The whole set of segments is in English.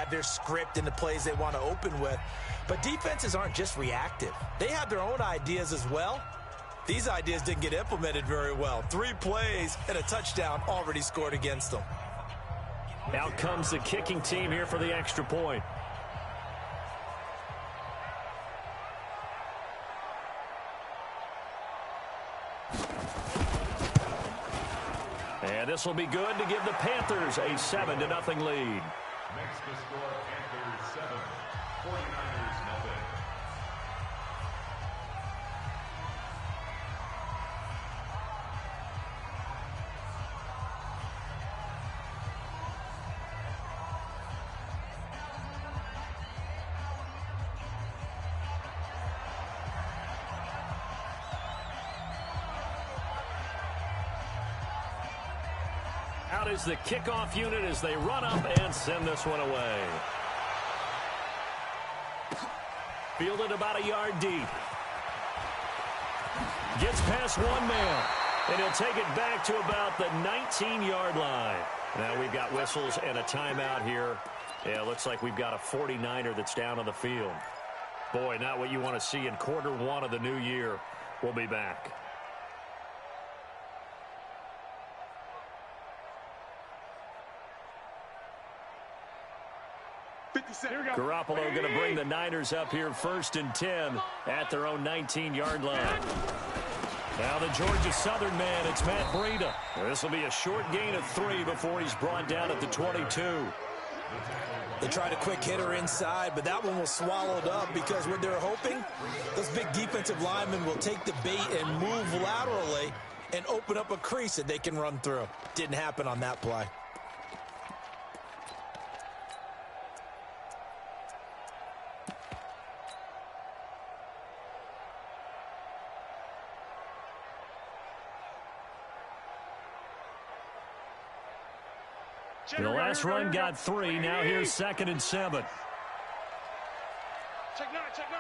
have their script and the plays they want to open with. But defenses aren't just reactive. They have their own ideas as well. These ideas didn't get implemented very well. 3 plays and a touchdown already scored against them. Out comes the kicking team here for the extra point. And this will be good to give the Panthers a 7-0 lead. Next to score, Panthers 7, 49ers nothing. Out is the kickoff unit as they run up and send this one away. Fielded about a yard deep. Gets past one man. And he'll take it back to about the 19-yard line. Now we've got whistles and a timeout here. Yeah, it looks like we've got a 49er that's down on the field. Boy, not what you want to see in quarter 1 of the new year. We'll be back. Garoppolo going to bring the Niners up here 1st and 10 at their own 19-yard line. Now the Georgia Southern man, it's Matt Breida. This will be a short gain of 3 before he's brought down at the 22. They tried a quick hitter inside, but that one was swallowed up because what they're hoping, those big defensive linemen will take the bait and move laterally and open up a crease that they can run through. Didn't happen on that play. The last run got 3. Now here's 2nd and 7. Check 9, check 9.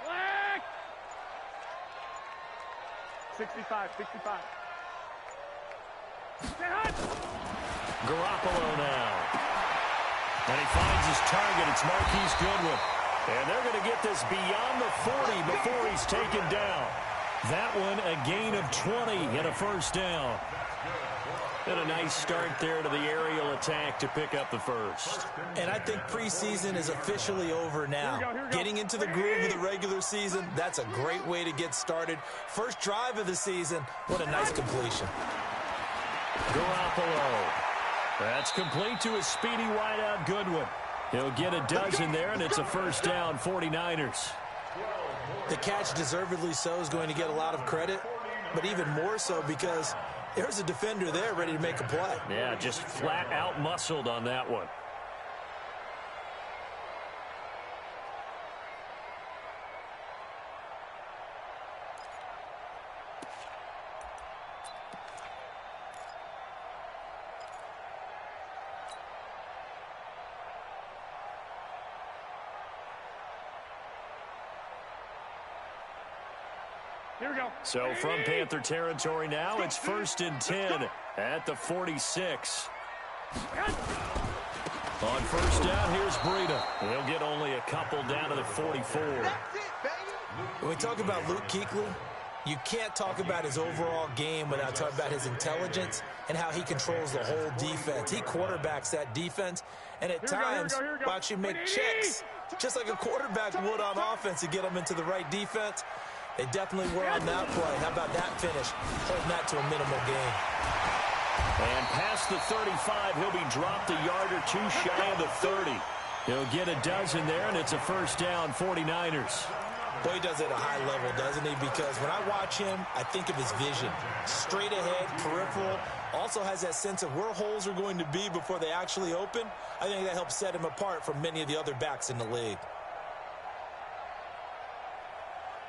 Flag! 65, 65. Garoppolo now. And he finds his target. It's Marquise Goodwin. And they're going to get this beyond the 40 before he's taken down. That one a gain of 20 and a 1st down. And a nice start there to the aerial attack to pick up the 1st. And I think preseason is officially over now. Here we go. Getting into the groove of the regular season, that's a great way to get started. First drive of the season, what a nice completion. Garoppolo. That's complete to a speedy wideout Goodwin. He'll get a dozen there, and it's a 1st down, 49ers. The catch, deservedly so, is going to get a lot of credit, but even more so because there's a defender there ready to make a play. Yeah, just flat out muscled on that one. Here we go. So from Panther territory now, it's 1st and 10 at the 46. On 1st down, here's Breida. He'll get only a couple down to the 44. When we talk about Luke Kuechly, you can't talk about his overall game without talking about his intelligence and how he controls the whole defense. He quarterbacks that defense, and at times will actually make checks, just like a quarterback would on offense to get them into the right defense. They definitely were on that play. How about that finish? Holding that to a minimal gain. And past the 35, he'll be dropped a yard or 2 shy of the 30. He'll get a dozen there, and it's a 1st down, 49ers. Boy, he does it at a high level, doesn't he? Because when I watch him, I think of his vision. Straight ahead, peripheral. Also has that sense of where holes are going to be before they actually open. I think that helps set him apart from many of the other backs in the league.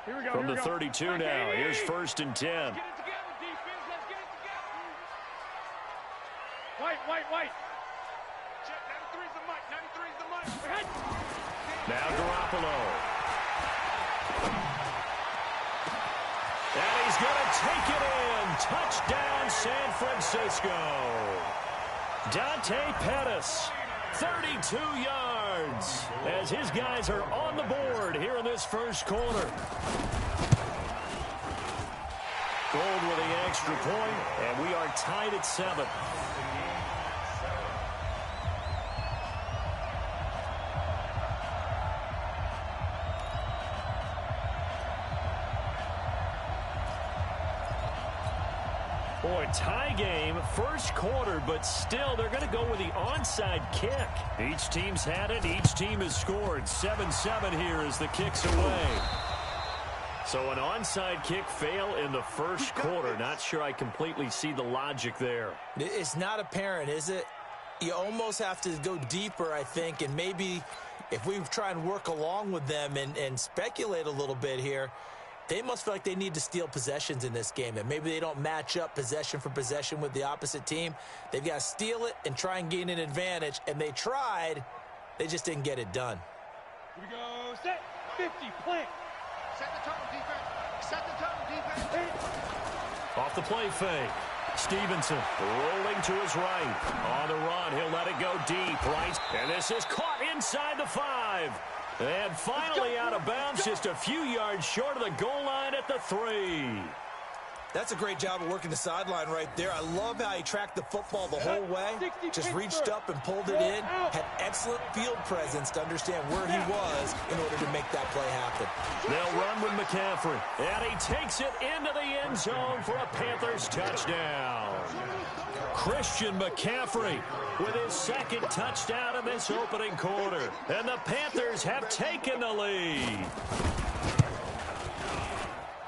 Here we go. From the 32 now, here's 1st and 10. Let's get it together, defense. Let's get it together. White. Check, 93's the mic. 93's the mic. Now Garoppolo. And he's going to take it in. Touchdown, San Francisco. Dante Pettis, 32 yards, as his guys are on the board here in this first quarter. Gold with the extra point, and we are tied at 7. Boy, tie game, first quarter, but still they're going to go with the onside kick. Each team's had it. Each team has scored. 7-7 here as the kick's away. So an onside kick fail in the first quarter. Not sure I completely see the logic there. It's not apparent, is it? You almost have to go deeper, I think, and maybe if we try and work along with them and speculate a little bit here, they must feel like they need to steal possessions in this game, and maybe they don't match up possession for possession with the opposite team. They've got to steal it and try and gain an advantage, and they tried. They just didn't get it done. Here we go. Set. 50. Plant. Set the tone, defense. Set the tone, defense. Off the play fake. Stevenson rolling to his right. On the run, he'll let it go deep, right? And this is caught inside the 5. And finally out of bounds, just a few yards short of the goal line at the 3. That's a great job of working the sideline right there. I love how he tracked the football the whole way, just reached up and pulled it in, had excellent field presence to understand where he was in order to make that play happen. They'll run with McCaffrey, and he takes it into the end zone for a Panthers touchdown. Christian McCaffrey with his second touchdown in this opening quarter, and the Panthers have taken the lead.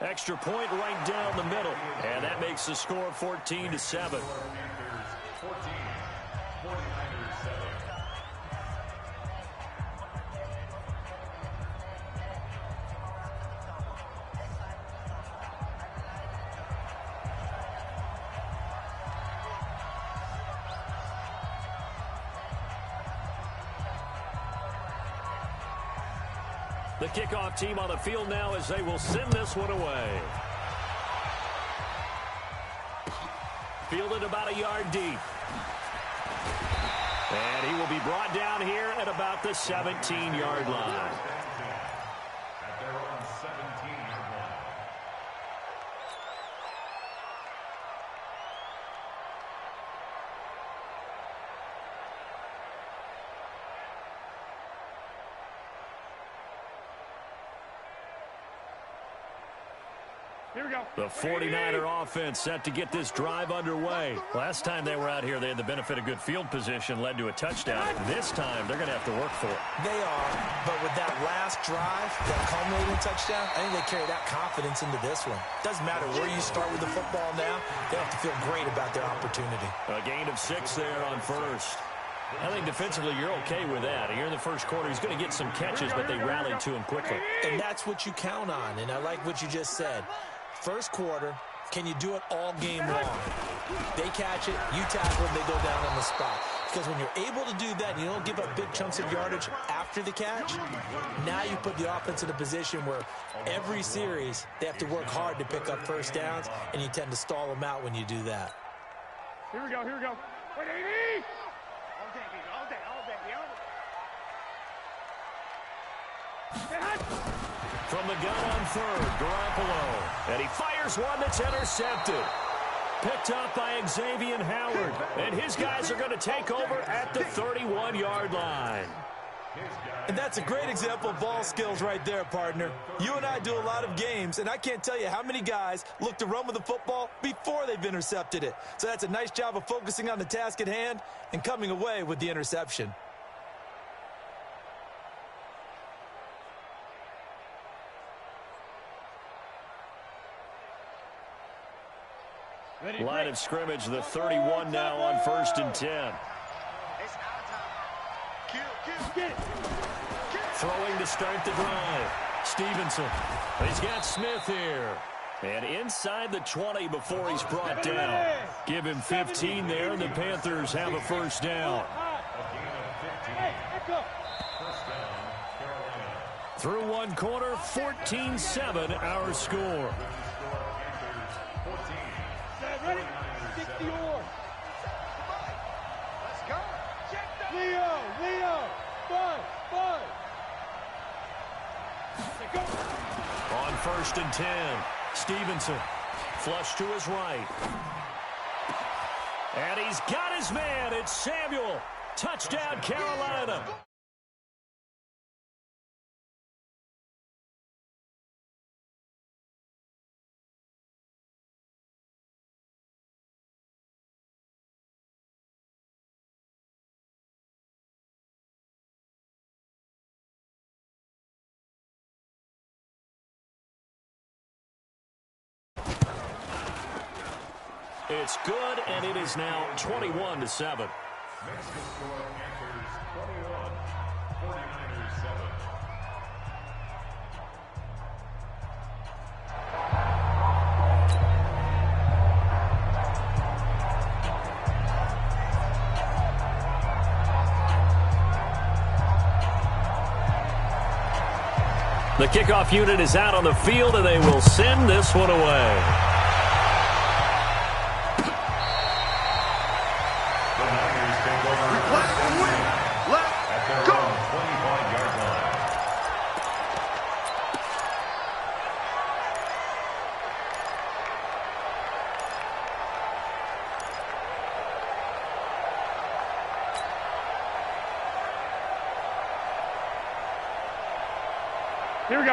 Extra point right down the middle, and that makes the score 14-7. Panthers 14, 49ers 7. The kickoff team on the field now as they will send this one away. Fielded about a yard deep. And he will be brought down here at about the 17-yard line. At their own 17-yard line. Here we go. The 49er offense set to get this drive underway. Last time they were out here, they had the benefit of good field position, led to a touchdown. This time, they're going to have to work for it. They are, but with that last drive, that culminating touchdown, I think they carry that confidence into this one. Doesn't matter where you start with the football now, they have to feel great about their opportunity. A gain of 6 there on first. I think defensively you're okay with that. Here in the first quarter, he's going to get some catches, but they rallied to him quickly. And that's what you count on, and I like what you just said. First quarter, can you do it all game long? They catch it, you tackle them, they go down on the spot. Because when you're able to do that, you don't give up big chunks of yardage after the catch, now you put the offense in a position where every series they have to work hard to pick up first downs, and you tend to stall them out when you do that. Here we go. Here we go. Wait, 80. All day. From the gun on third, Garoppolo. And he fires one that's intercepted. Picked up by Xavier Howard. And his guys are going to take over at the 31-yard line. And that's a great example of ball skills right there, partner. You and I do a lot of games, and I can't tell you how many guys look to run with the football before they've intercepted it. So that's a nice job of focusing on the task at hand and coming away with the interception. Line of scrimmage, the 31 now on 1st and 10. Throwing to start the drive. Stevenson. He's got Smith here. And inside the 20 before he's brought down. Give him 15 there, and the Panthers have a first down. Through one quarter, 14-7 our score. Ready? 60 or. On 1st and 10, Stevenson, flush to his right. And he's got his man. It's Samuel. Touchdown, Carolina. It's good, and it is now 21-7. Next to score Panthers 21, 49ers 7. The kickoff unit is out on the field, and they will send this one away.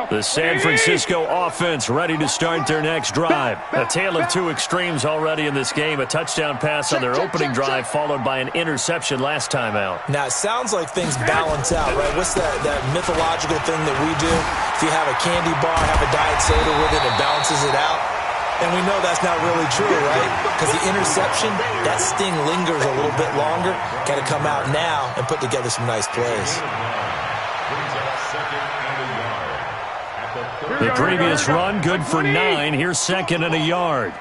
The San Francisco offense ready to start their next drive. A tale of two extremes already in this game. A touchdown pass on their opening drive followed by an interception last time out. Now, it sounds like things balance out, right? What's that mythological thing that we do? If you have a candy bar, have a diet soda with it, it balances it out. And we know that's not really true, right? Because the interception, that sting lingers a little bit longer. Got to come out now and put together some nice plays. The previous run, good for 9. Here's 2nd and a yard.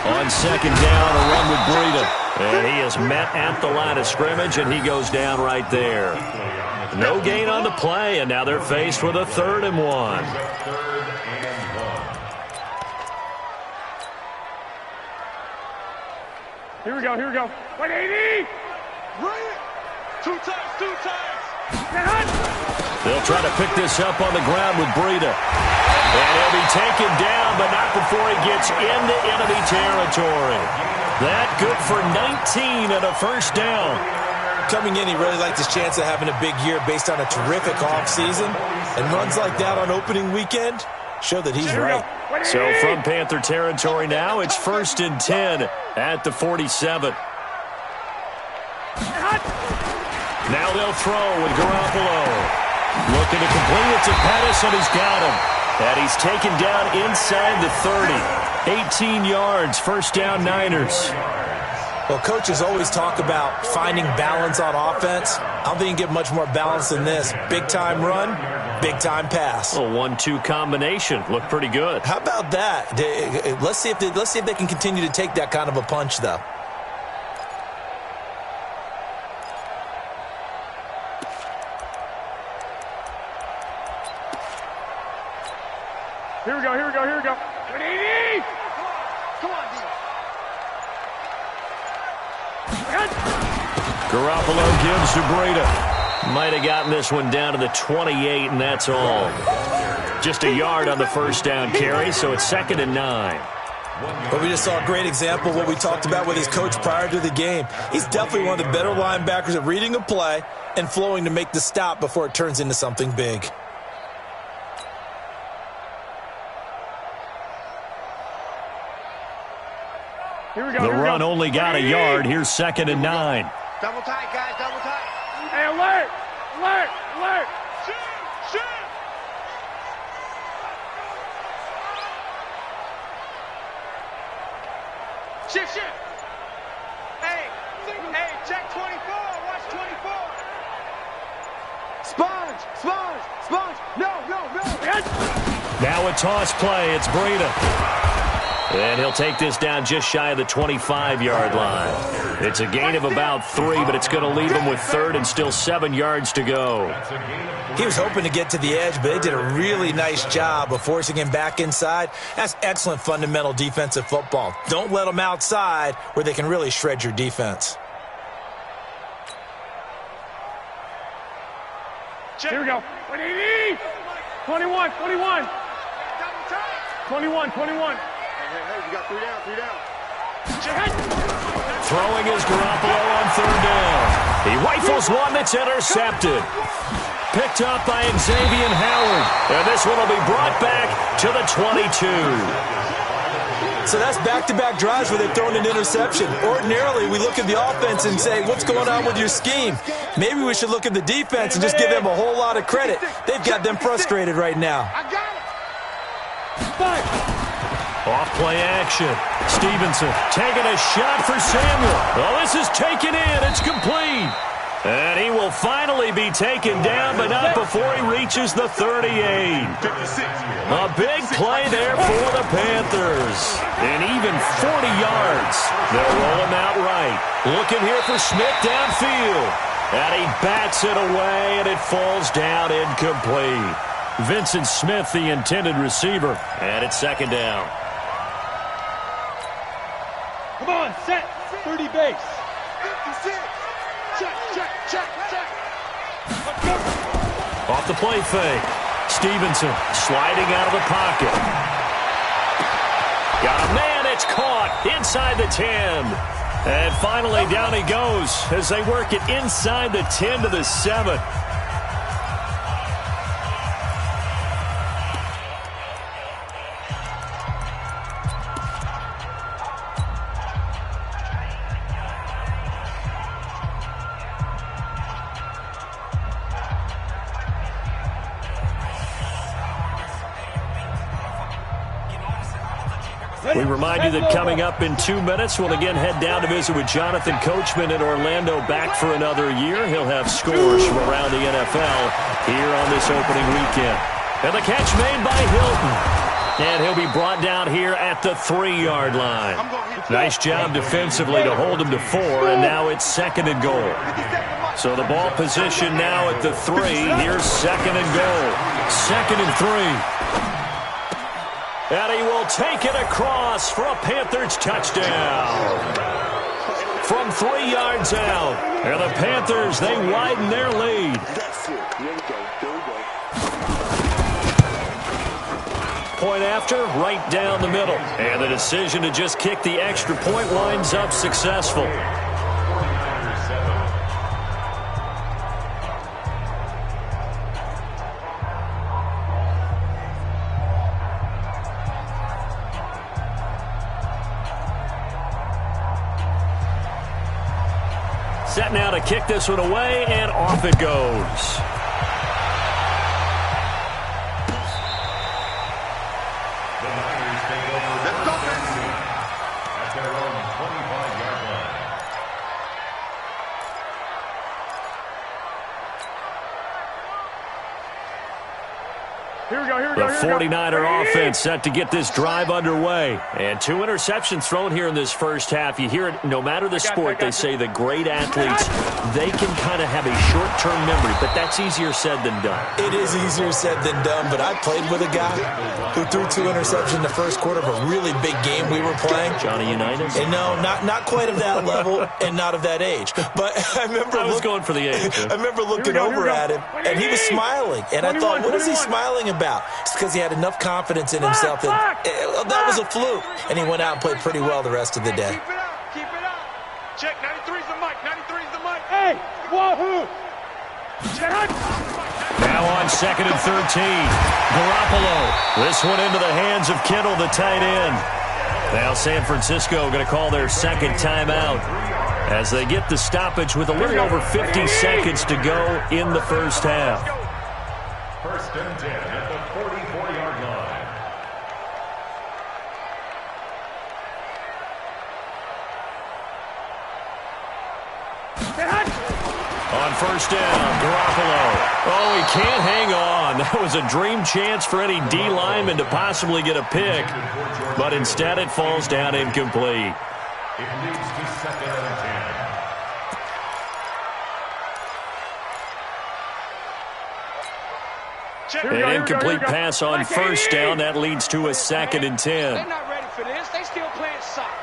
On 2nd down, a run with Breida. And he is met at the line of scrimmage, and he goes down right there. No gain on the play, and now they're faced with a 3rd and 1. Here we go. 180! Bring it! Two times! They'll try to pick this up on the ground with Breida. And he'll be taken down, but not before he gets into enemy territory. That good for 19 and a 1st down. Coming in, he really liked his chance of having a big year based on a terrific offseason. And runs like that on opening weekend show that he's right. So from Panther territory now, it's 1st and 10 at the 47. Now they'll throw with Garoppolo. Looking to complete it to Pettis, and he's got him. And he's taken down inside the 30. 18 yards, 1st down Niners. Well, coaches always talk about finding balance on offense. I don't think you can get much more balance than this. Big-time run, big-time pass. A 1-2 combination. Looked pretty good. How about that? Let's see if they can continue to take that kind of a punch, though. Here we go. 180! Come on, Garoppolo gives to Breida. Might have gotten this one down to the 28, and that's all. Just a yard on the 1st down carry, so it's 2nd and 9. But we just saw a great example of what we talked about with his coach prior to the game. He's definitely one of the better linebackers at reading a play and flowing to make the stop before it turns into something big. The run only got a yard. Here's 2nd and 9. Double tight, guys, double tight. Hey, alert! Shoot! Shift! Hey, check 24, watch 24. Sponge! No! Now a toss play. It's Breida. And he'll take this down just shy of the 25-yard line. It's a gain of about 3, but it's going to leave him with 3rd and still 7 yards to go. He was hoping to get to the edge, but they did a really nice job of forcing him back inside. That's excellent fundamental defensive football. Don't let them outside where they can really shred your defense. Here we go. 180. 21, 21. 21, 21. Hey, you got 3 down, 3 down. Throwing is Garoppolo on 3rd down. He rifles one that's intercepted. Picked up by Xavier Howard. And this one will be brought back to the 22. So that's back-to-back drives where they've thrown an interception. Ordinarily, we look at the offense and say, what's going on with your scheme? Maybe we should look at the defense and just give them a whole lot of credit. They've got them frustrated right now. I got it. Off play action. Stevenson taking a shot for Samuel. Oh, this is taken in. It's complete. And he will finally be taken down, but not before he reaches the 38. A big play there for the Panthers. And even 40 yards. They'll roll him out right. Looking here for Smith downfield. And he bats it away, and it falls down incomplete. Vincent Smith, the intended receiver. And it's 2nd down. Come on, set. 30 base. 56. Check, check, check, check. Off the play fake. Stevenson sliding out of the pocket. Got a man, it's caught inside the 10. And finally down he goes as they work it inside the 10 to the 7. We remind you that coming up in 2 minutes, we'll again head down to visit with Jonathan Coachman in Orlando, back for another year. He'll have scores from around the NFL here on this opening weekend. And the catch made by Hilton. And he'll be brought down here at the 3-yard line. Nice job defensively to hold him to 4, and now it's 2nd and goal. So the ball position now at the 3. Here's 2nd and goal. 2nd and 3. And he will take it across for a Panthers touchdown. From 3 yards out. And the Panthers, they widen their lead. That's it. Here we go. There we go. Point after, right down the middle. And the decision to just kick the extra point winds up successful. Set now to kick this one away, and off it goes. The Niners take over the possession at their own 25-yard line. Here we go, here we The go, here we go. 49er offense set to get this drive underway. And 2 interceptions thrown here in this first half. You hear it, no matter the sport, they say the great athletes, they can kind of have a short-term memory, but that's easier said than done. It is easier said than done, but I played with a guy who threw 2 interceptions in the first quarter of a really big game we were playing. Johnny Unitas? And no, not quite of that level and not of that age. But I remember I was going for the age. I remember looking over at him, and he was smiling. And I thought, what is he smiling about? It's because he had enough confidence in himself that that was a fluke. And he went out and played pretty well the rest of the day. Keep it up, keep it up. Check, 93's the mic, 93's the mic. Hey, wahoo! Check. Now on 2nd and 13. Garoppolo. This one into the hands of Kittle, the tight end. Now San Francisco going to call their 2nd timeout as they get the stoppage with a little over 50 seconds to go in the first half. 1st and 10 at the 44-yard line. On 1st down, Garoppolo. Oh, he can't hang on. That was a dream chance for any D lineman to possibly get a pick, but instead it falls down incomplete. It leads to 2nd and 10. An incomplete pass on 1st down. That leads to a 2nd and 10. They're not ready for this. They still playing soccer.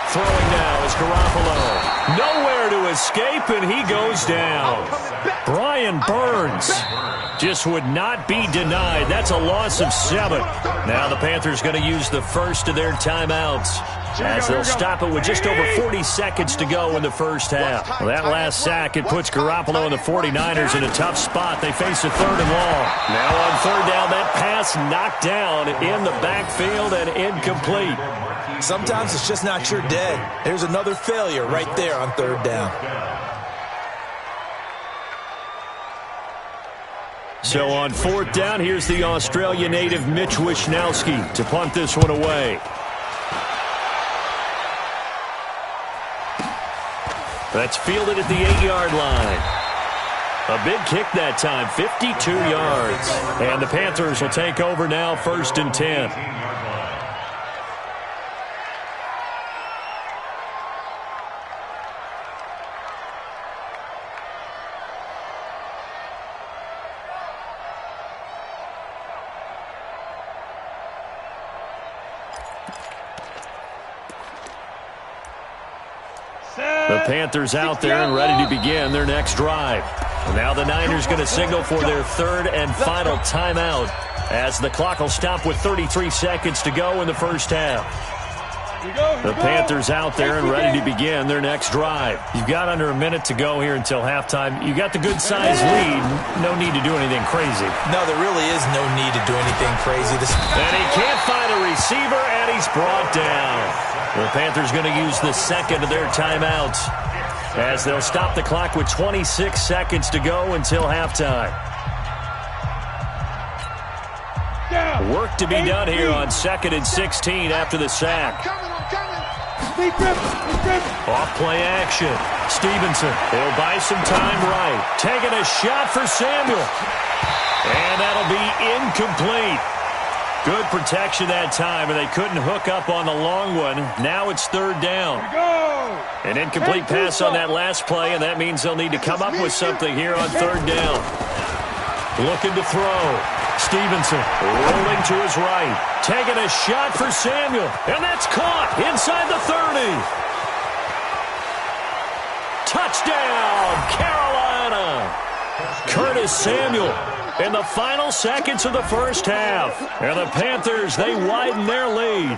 Throwing now is Garoppolo. Nowhere to escape, and he goes down. Brian Burns just would not be denied. That's a loss of 7. Now the Panthers going to use the first of their timeouts as they'll stop it with just over 40 seconds to go in the first half. Well, that last sack, it puts Garoppolo and the 49ers in a tough spot. They face a 3rd and long. Now on 3rd down, that pass knocked down in the backfield and incomplete. Sometimes it's just not your day. There's another failure right there on 3rd down. So on 4th down, here's the Australia native Mitch Wishnowsky to punt this one away. That's fielded at the 8-yard line. A big kick that time, 52 yards. And the Panthers will take over now, 1st and 10. The Panthers out there and ready to begin their next drive. And now the Niners going to signal for their 3rd and final timeout as the clock will stop with 33 seconds to go in the first half. The Panthers out there and ready to begin their next drive. You've got under a minute to go here until halftime. You got the good-sized lead. No need to do anything crazy. No, there really is no need to do anything crazy. And he can't find a receiver, and he's brought down. The Panthers going to use the second of their timeouts as they'll stop the clock with 26 seconds to go until halftime. Work to be done here on 2nd and 16 after the sack. Off play action. Stevenson, he'll buy some time right. Taking a shot for Samuel. And that'll be incomplete. Good protection that time, and they couldn't hook up on the long one. Now it's 3rd down. An incomplete pass on that last play, and that means they'll need to come up with something here on 3rd down. Looking to throw. Stevenson rolling to his right. Taking a shot for Samuel, and that's caught inside the 30. Touchdown, Carolina. Curtis Samuel in the final seconds of the first half. And the Panthers, they widen their lead.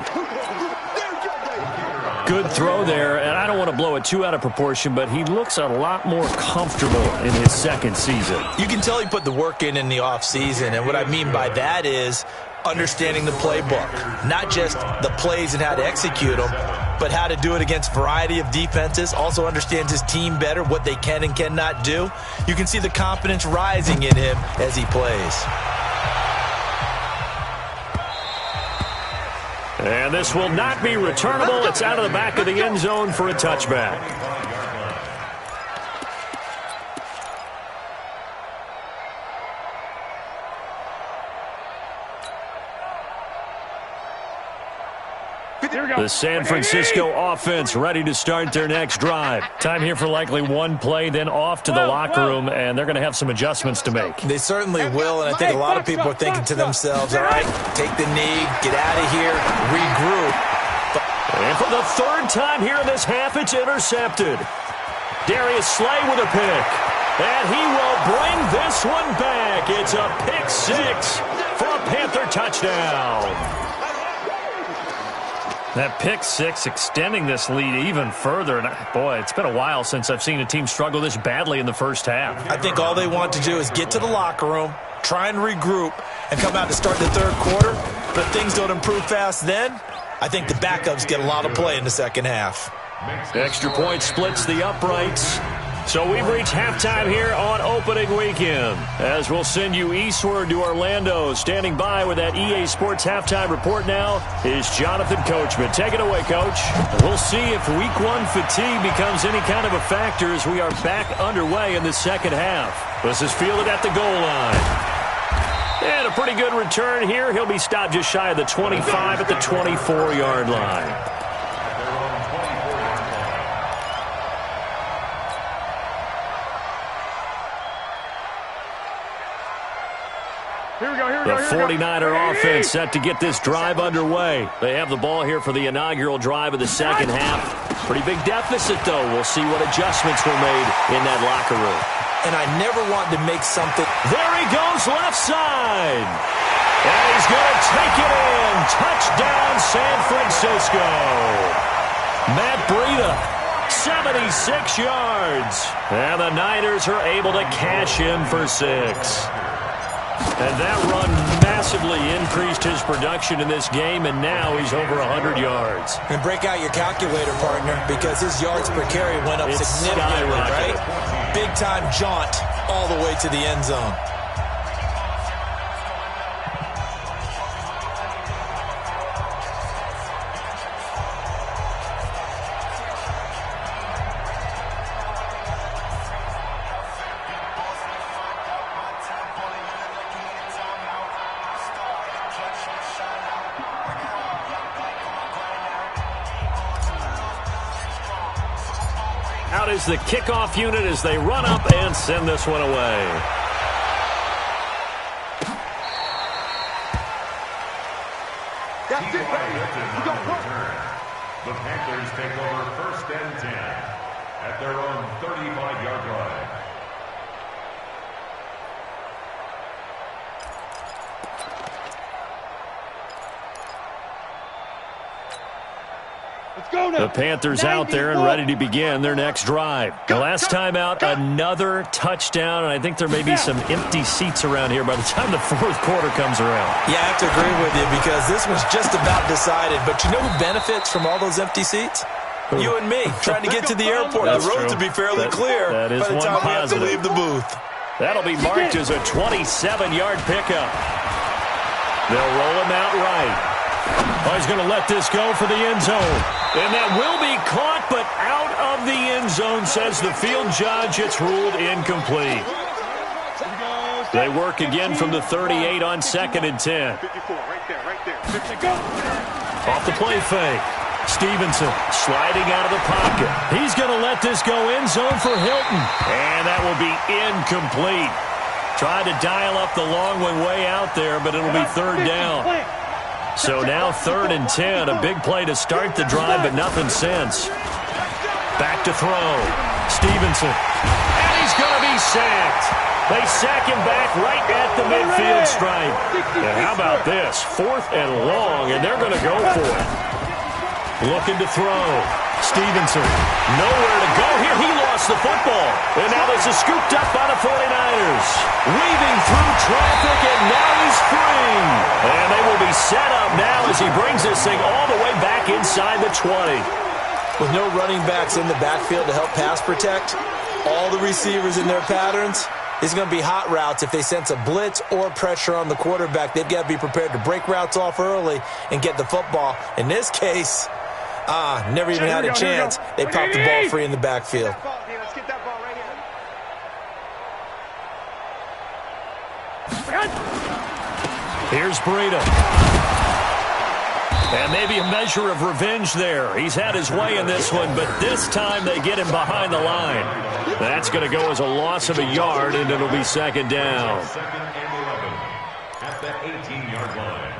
Good throw there, and I don't want to blow it too out of proportion, but he looks a lot more comfortable in his 2nd season. You can tell he put the work in the offseason, and what I mean by that is understanding the playbook. Not just the plays and how to execute them, but how to do it against a variety of defenses. Also understands his team better, what they can and cannot do. You can see the confidence rising in him as he plays. And this will not be returnable. It's out of the back of the end zone for a touchback. The San Francisco offense ready to start their next drive. Time here for likely one play, then off to the locker room, and they're going to have some adjustments to make. They certainly will, and I think a lot of people are thinking to themselves, all right, take the knee, get out of here, regroup. And for the 3rd time here in this half, it's intercepted. Darius Slay with a pick. And he will bring this one back. It's a pick 6 for a Panther touchdown. That pick 6 extending this lead even further. And boy, it's been a while since I've seen a team struggle this badly in the first half. I think all they want to do is get to the locker room, try and regroup, and come out to start the 3rd quarter. But if things don't improve fast then, I think the backups get a lot of play in the 2nd half. Extra point splits the uprights. So we've reached halftime here on opening weekend, as we'll send you eastward to Orlando. Standing by with that EA Sports halftime report now is Jonathan Coachman. Take it away, Coach. We'll see if Week 1 fatigue becomes any kind of a factor as we are back underway in the 2nd half. This is fielded at the goal line. And a pretty good return here. He'll be stopped just shy of the 25 at the 24-yard line. The 49er offense set to get this drive underway. They have the ball here for the inaugural drive of the second half. Pretty big deficit, though. We'll see what adjustments were made in that locker room. And I never wanted to make something. There he goes, left side. And he's going to take it in. Touchdown, San Francisco. Matt Breida, 76 yards. And the Niners are able to cash in for 6. And that run massively increased his production in this game, and now he's over 100 yards. And break out your calculator, partner, because his yards per carry went up significantly, right? Big-time jaunt all the way to the end zone. Out is the kickoff unit as they run up and send this one away. That's it, baby. We got return. The Panthers take over 1st and 10 at their own 35-yard line. The Panthers out there and ready to begin their next drive. The last time out, another touchdown, and I think there may be some empty seats around here by the time the fourth quarter comes around. Yeah, I have to agree with you because this was just about decided. But you know who benefits from all those empty seats? You and me, trying to get to the airport. That's the road true. to be fairly clear that is by the time we have to positive. leave the booth. That'll be marked as a 27-yard pickup. They'll roll him out right. Oh, he's going to let this go for the end zone. And that will be caught, but out of the end zone, says the field judge. It's ruled incomplete. They work again from the 38 on 2nd and 10. 54, right there. Off the play fake. Stevenson sliding out of the pocket. He's going to let this go end zone for Hilton. And that will be incomplete. Tried to dial up the long one way out there, but it'll be 3rd down. So now 3rd and 10, a big play to start the drive, but nothing since. Back to throw. Stevenson. And he's going to be sacked. They sack him back right at the midfield stripe. And how about this? 4th and long, and they're going to go for it. Looking to throw. Stevenson. Nowhere to go here. He lost the football. And now this is scooped up by the 49ers. Weaving through traffic, and now he's free. And they will be set up now as he brings this thing all the way back inside the 20. With no running backs in the backfield to help pass protect, all the receivers in their patterns, it's going to be hot routes. If they sense a blitz or pressure on the quarterback, they've got to be prepared to break routes off early and get the football. In this case, never even had a chance. They popped the ball free in the backfield. Let's get that ball right here. Here's Breida. And maybe a measure of revenge there. He's had his way in this one, but this time they get him behind the line. That's going to go as a loss of a yard, and it'll be 2nd down. 2nd and 11 at the 18-yard line.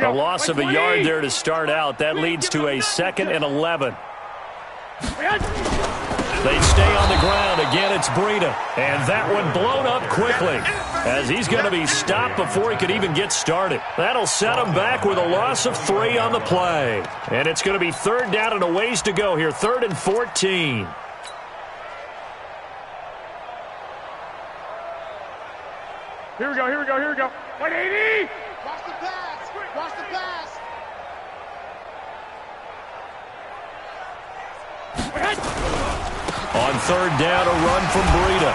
A loss of a yard there to start out. That leads to a 2nd and 11. They stay on the ground. Again, it's Breida. And that one blown up quickly as he's going to be stopped before he could even get started. That'll set him back with a loss of 3 on the play. And it's going to be 3rd down and a ways to go here. 3rd and 14. Here we go. 180! Watch the pass. Watch the pass. On 3rd down, a run from Breida.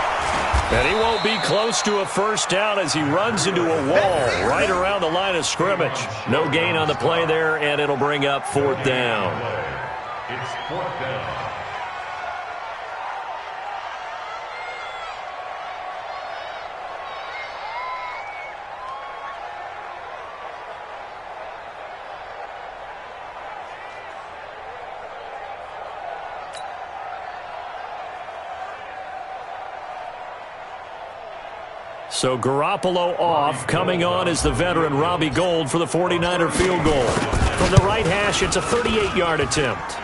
And he won't be close to a 1st down as he runs into a wall right around the line of scrimmage. No gain on the play there, and it'll bring up 4th down. It's 4th down. So Garoppolo off. Coming on is the veteran Robbie Gould for the 49er field goal. From the right hash, it's a 38-yard attempt.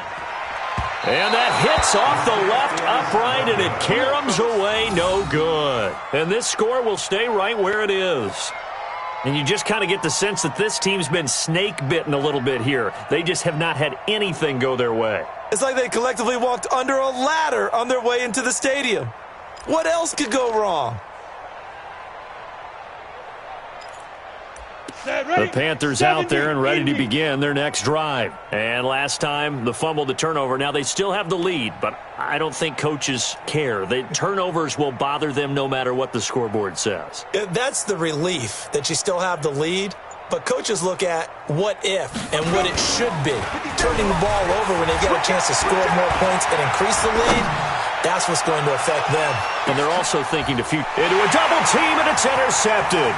And that hits off the left upright, and it caroms away, no good. And this score will stay right where it is. And you just kind of get the sense that this team's been snake-bitten a little bit here. They just have not had anything go their way. It's like they collectively walked under a ladder on their way into the stadium. What else could go wrong? The Panthers out there and ready to begin their next drive. And last time, the fumble, the turnover. Now they still have the lead, but I don't think coaches care. The turnovers will bother them no matter what the scoreboard says. That's the relief, that you still have the lead. But coaches look at what if and what it should be. Turning the ball over when they get a chance to score more points and increase the lead, that's what's going to affect them. And they're also thinking to future. Into a double team, and it's intercepted.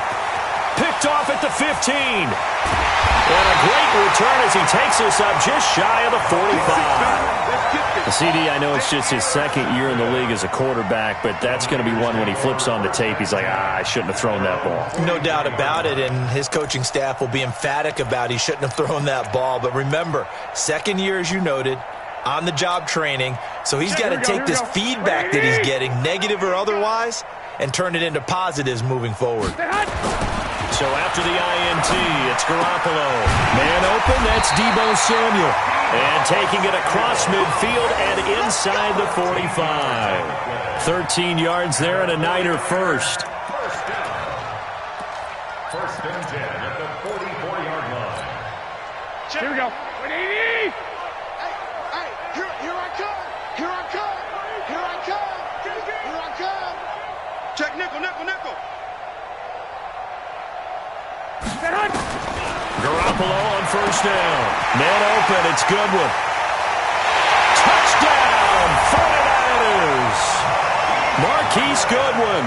Picked off at the 15. And a great return as he takes us up just shy of the 45. CD, I know it's just his second year in the league as a quarterback, but that's going to be one when he flips on the tape. He's like, I shouldn't have thrown that ball. No doubt about it, and his coaching staff will be emphatic about he shouldn't have thrown that ball. But remember, second year, as you noted, on-the-job training, so he's got to take this feedback that he's getting, negative or otherwise, and turn it into positives moving forward. So after the INT, it's Garoppolo. Man open, that's Deebo Samuel. And taking it across midfield and inside the 45. 13 yards there and a Niner first. First and 10 at the 44-yard line. Here we go. Hey, here I come. Here I come. Here I come. Here I come. Check nickel. Garoppolo on first down. Man open, it's Goodwin. Touchdown, 49ers. Marquise Goodwin,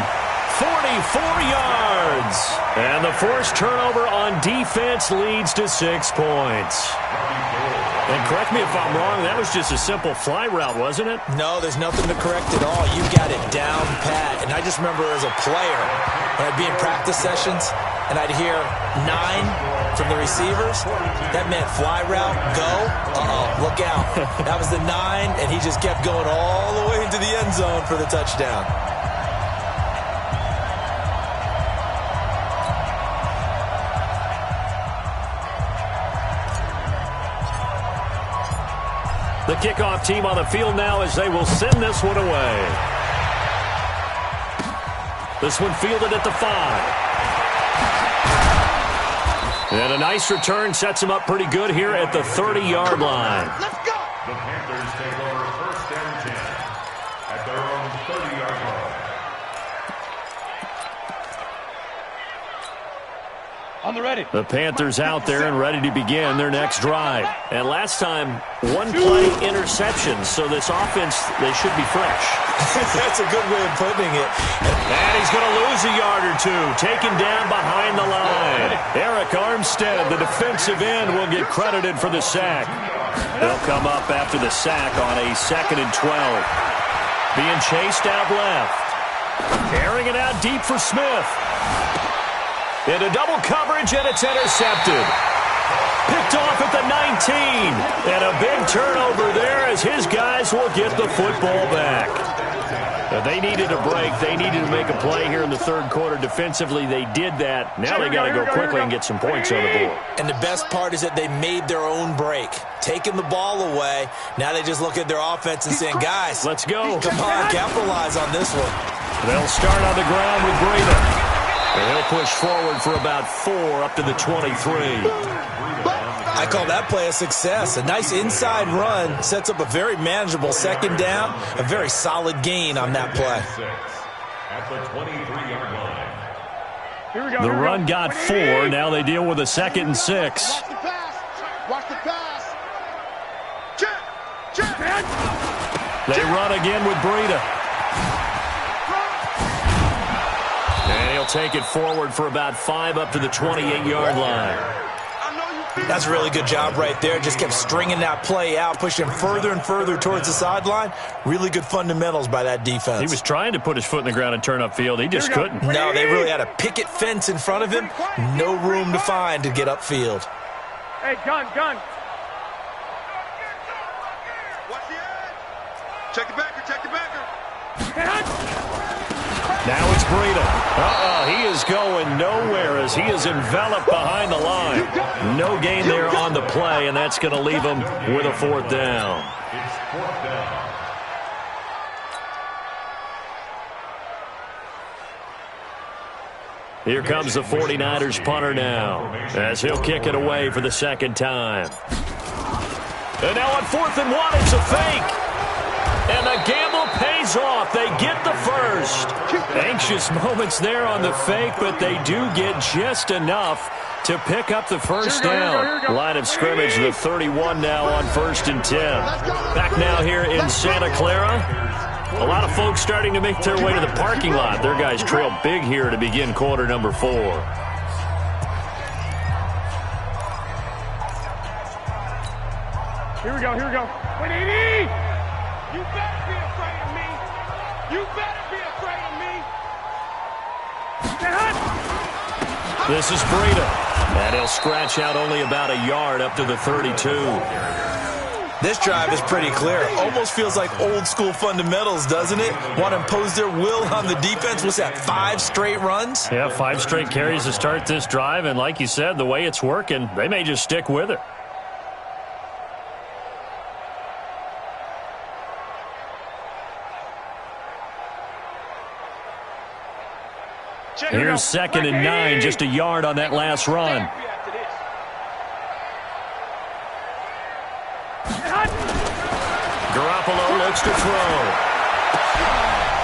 44 yards. And the forced turnover on defense leads to 6 points. And correct me if I'm wrong, that was just a simple fly route, wasn't it? No, there's nothing to correct at all. You got it down pat. And I just remember as a player, when I'd be in practice sessions, and I'd hear 9 from the receivers. That meant fly route, go. Look out. That was the 9, and he just kept going all the way into the end zone for the touchdown. The kickoff team on the field now as they will send this one away. This one fielded at the 5. And a nice return sets him up pretty good here at the 30-yard line. Let's go. The Panthers take over first and 10 at their own 30-yard line. On the ready. The Panthers out there and ready to begin their next drive. And last time, one play interception, so this offense, they should be fresh. That's a good way of putting it. And he's going to lose a yard or two, taken down behind the line. Eric Armstead, the defensive end, will get credited for the sack. They'll come up after the sack on a 2nd and 12. Being chased out left. Airing it out deep for Smith. Into double coverage, and it's intercepted. Picked off at the 19. And a big turnover there as his guys will get the football back. Now, they needed a break. They needed to make a play here in the third quarter. Defensively, they did that. Now they got to go quickly and get some points on the board. And the best part is that they made their own break. Taking the ball away. Now they just look at their offense and saying, guys, let's go. Come on, capitalize on this one. They'll start on the ground with Breida. And he'll push forward for about 4 up to the 23. I call that play a success. A nice inside run sets up a very manageable second down. A very solid gain on that play. At the 23-yard line. Here we go. The run got 4. Now they deal with a 2nd and 6. Watch the pass. Watch the pass. Check. They run again with Breida. And he'll take it forward for about 5 up to the 28-yard line. I know you That's a really good job right there. Just kept stringing that play out, pushing further and further towards the sideline. Really good fundamentals by that defense. He was trying to put his foot in the ground and turn upfield. He just couldn't. No, they really had a picket fence in front of him. No room to find to get upfield. Hey, gun. Check the backer. Now it's Breida. He is going nowhere as he is enveloped behind the line. No gain there on the play, and that's going to leave him with a 4th down. It's 4th down. Here comes the 49ers punter now, as he'll kick it away for the 2nd time. And now on 4th and 1, it's a fake. And the gamble pays off. They get the first. Anxious moments there on the fake, but they do get just enough to pick up the first down. Line of scrimmage, the 31 now on 1st and 10. Back now here in Santa Clara. A lot of folks starting to make their way to the parking lot. Their guys trail big here to begin quarter number 4. Here we go. 180! You better be afraid of me. This is Breida. And he'll scratch out only about a yard up to the 32. This drive is pretty clear. Almost feels like old school fundamentals, doesn't it? Want to impose their will on the defense. What's that, 5 straight runs? Yeah, 5 straight carries to start this drive. And like you said, the way it's working, they may just stick with it. Here's 2nd and 9, just a yard on that last run. Garoppolo looks to throw.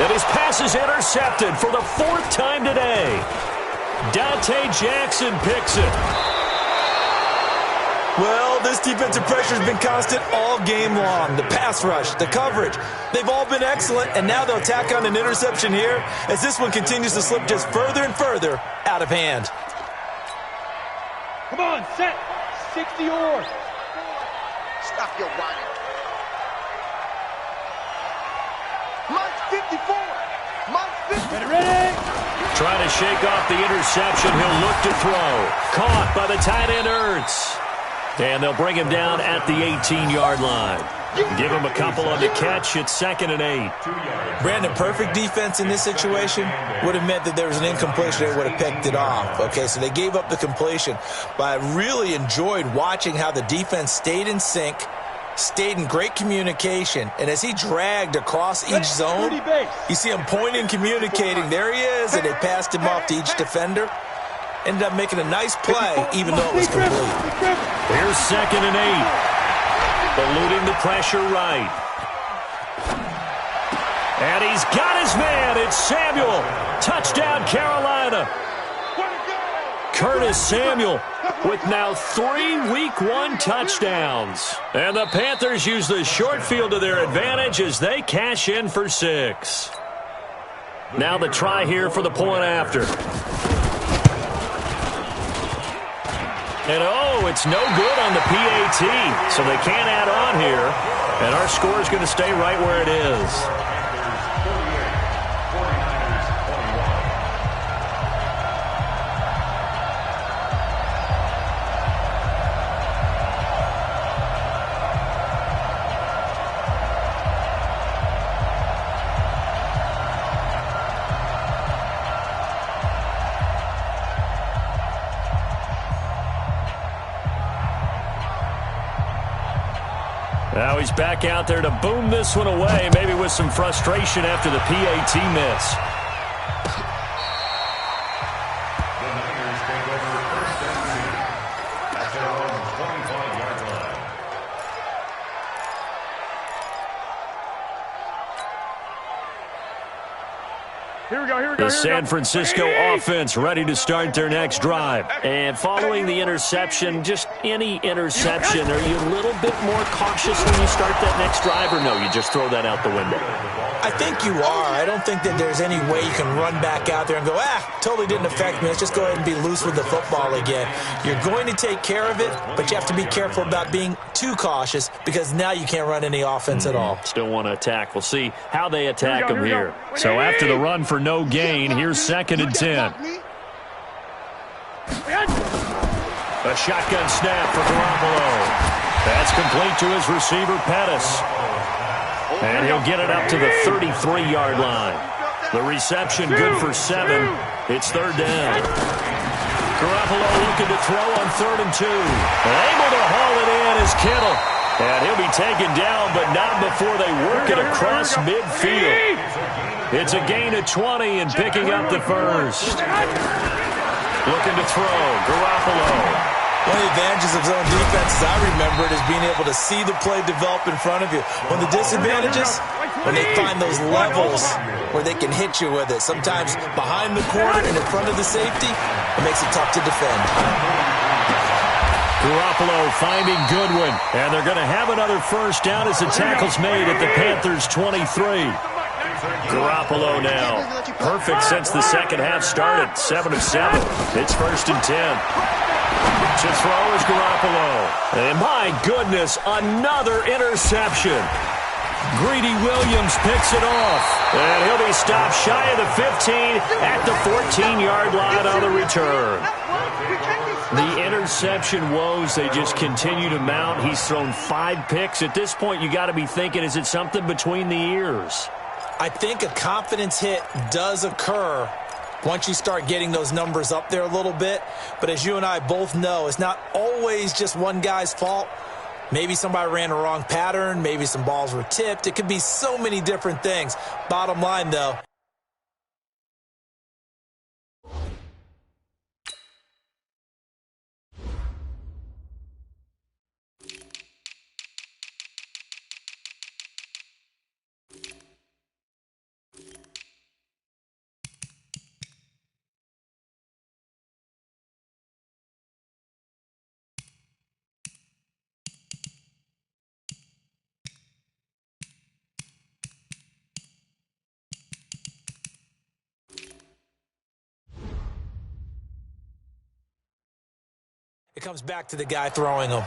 And his pass is intercepted for the 4th time today. Dante Jackson picks it. Well, this defensive pressure has been constant all game long. The pass rush, the coverage, they've all been excellent, and now they'll tack on an interception here as this one continues to slip just further and further out of hand. Come on, set. 60 or. Stop your whining. Mike 54. Mike 50. Ready? Trying to shake off the interception. He'll look to throw. Caught by the tight end, Ertz. And they'll bring him down at the 18-yard line. Give him a couple on the catch. It's 2nd and 8. Brandon, perfect defense in this situation would have meant that there was an incompletion. They would have picked it off. Okay, so they gave up the completion. But I really enjoyed watching how the defense stayed in sync, stayed in great communication, and as he dragged across each zone, you see him pointing, communicating. There he is, and they passed him off to each defender. Ended up making a nice play, even though it was complete. Here's 2nd and 8. Eluding the pressure right. And he's got his man. It's Samuel. Touchdown, Carolina. Curtis Samuel with now 3 Week 1 touchdowns. And the Panthers use the short field to their advantage as they cash in for 6. Now the try here for the point after. And, it's no good on the PAT, so they can't add on here. And our score is going to stay right where it is. Now he's back out there to boom this one away, maybe with some frustration after the PAT miss. The Niners take over 1st and 10 at their own 25-yard line. Here we go. The San Francisco offense ready to start their next drive. And following the interception, just any interception, are you a little bit more cautious when you start that next drive, or no, you just throw that out the window? I think you are. I don't think that there's any way you can run back out there and go, totally didn't affect me. Let's just go ahead and be loose with the football again. You're going to take care of it, but you have to be careful about being too cautious because now you can't run any offense at all. Still want to attack. We'll see how they attack him here. So after the run for no gain, here's 2nd and 10. A shotgun snap for Garoppolo. That's complete to his receiver, Pettis. And he'll get it up to the 33-yard line. The reception good for 7. It's 3rd down. Garoppolo looking to throw on 3rd and 2. Able to haul it in is Kittle. And he'll be taken down, but not before they work it across midfield. It's a gain of 20 and picking up the first. Looking to throw, Garoppolo. One of the advantages of zone defense, as I remember it, is being able to see the play develop in front of you. One of the disadvantages, when they find those levels where they can hit you with it. Sometimes behind the corner and in front of the safety, it makes it tough to defend. Garoppolo finding Goodwin. And they're going to have another first down as the tackle's made at the Panthers' 23. Garoppolo now. Perfect since the second half started. 7 of 7. It's 1st and 10. To throw is Garoppolo. And my goodness, another interception. Greedy Williams picks it off. And he'll be stopped shy of the 15 at the 14-yard line on the return. The interception woes, they just continue to mount. He's thrown 5 picks. At this point, you got to be thinking, is it something between the ears? I think a confidence hit does occur once you start getting those numbers up there a little bit. But as you and I both know, it's not always just one guy's fault. Maybe somebody ran a wrong pattern. Maybe some balls were tipped. It could be so many different things. Bottom line, though, it comes back to the guy throwing them.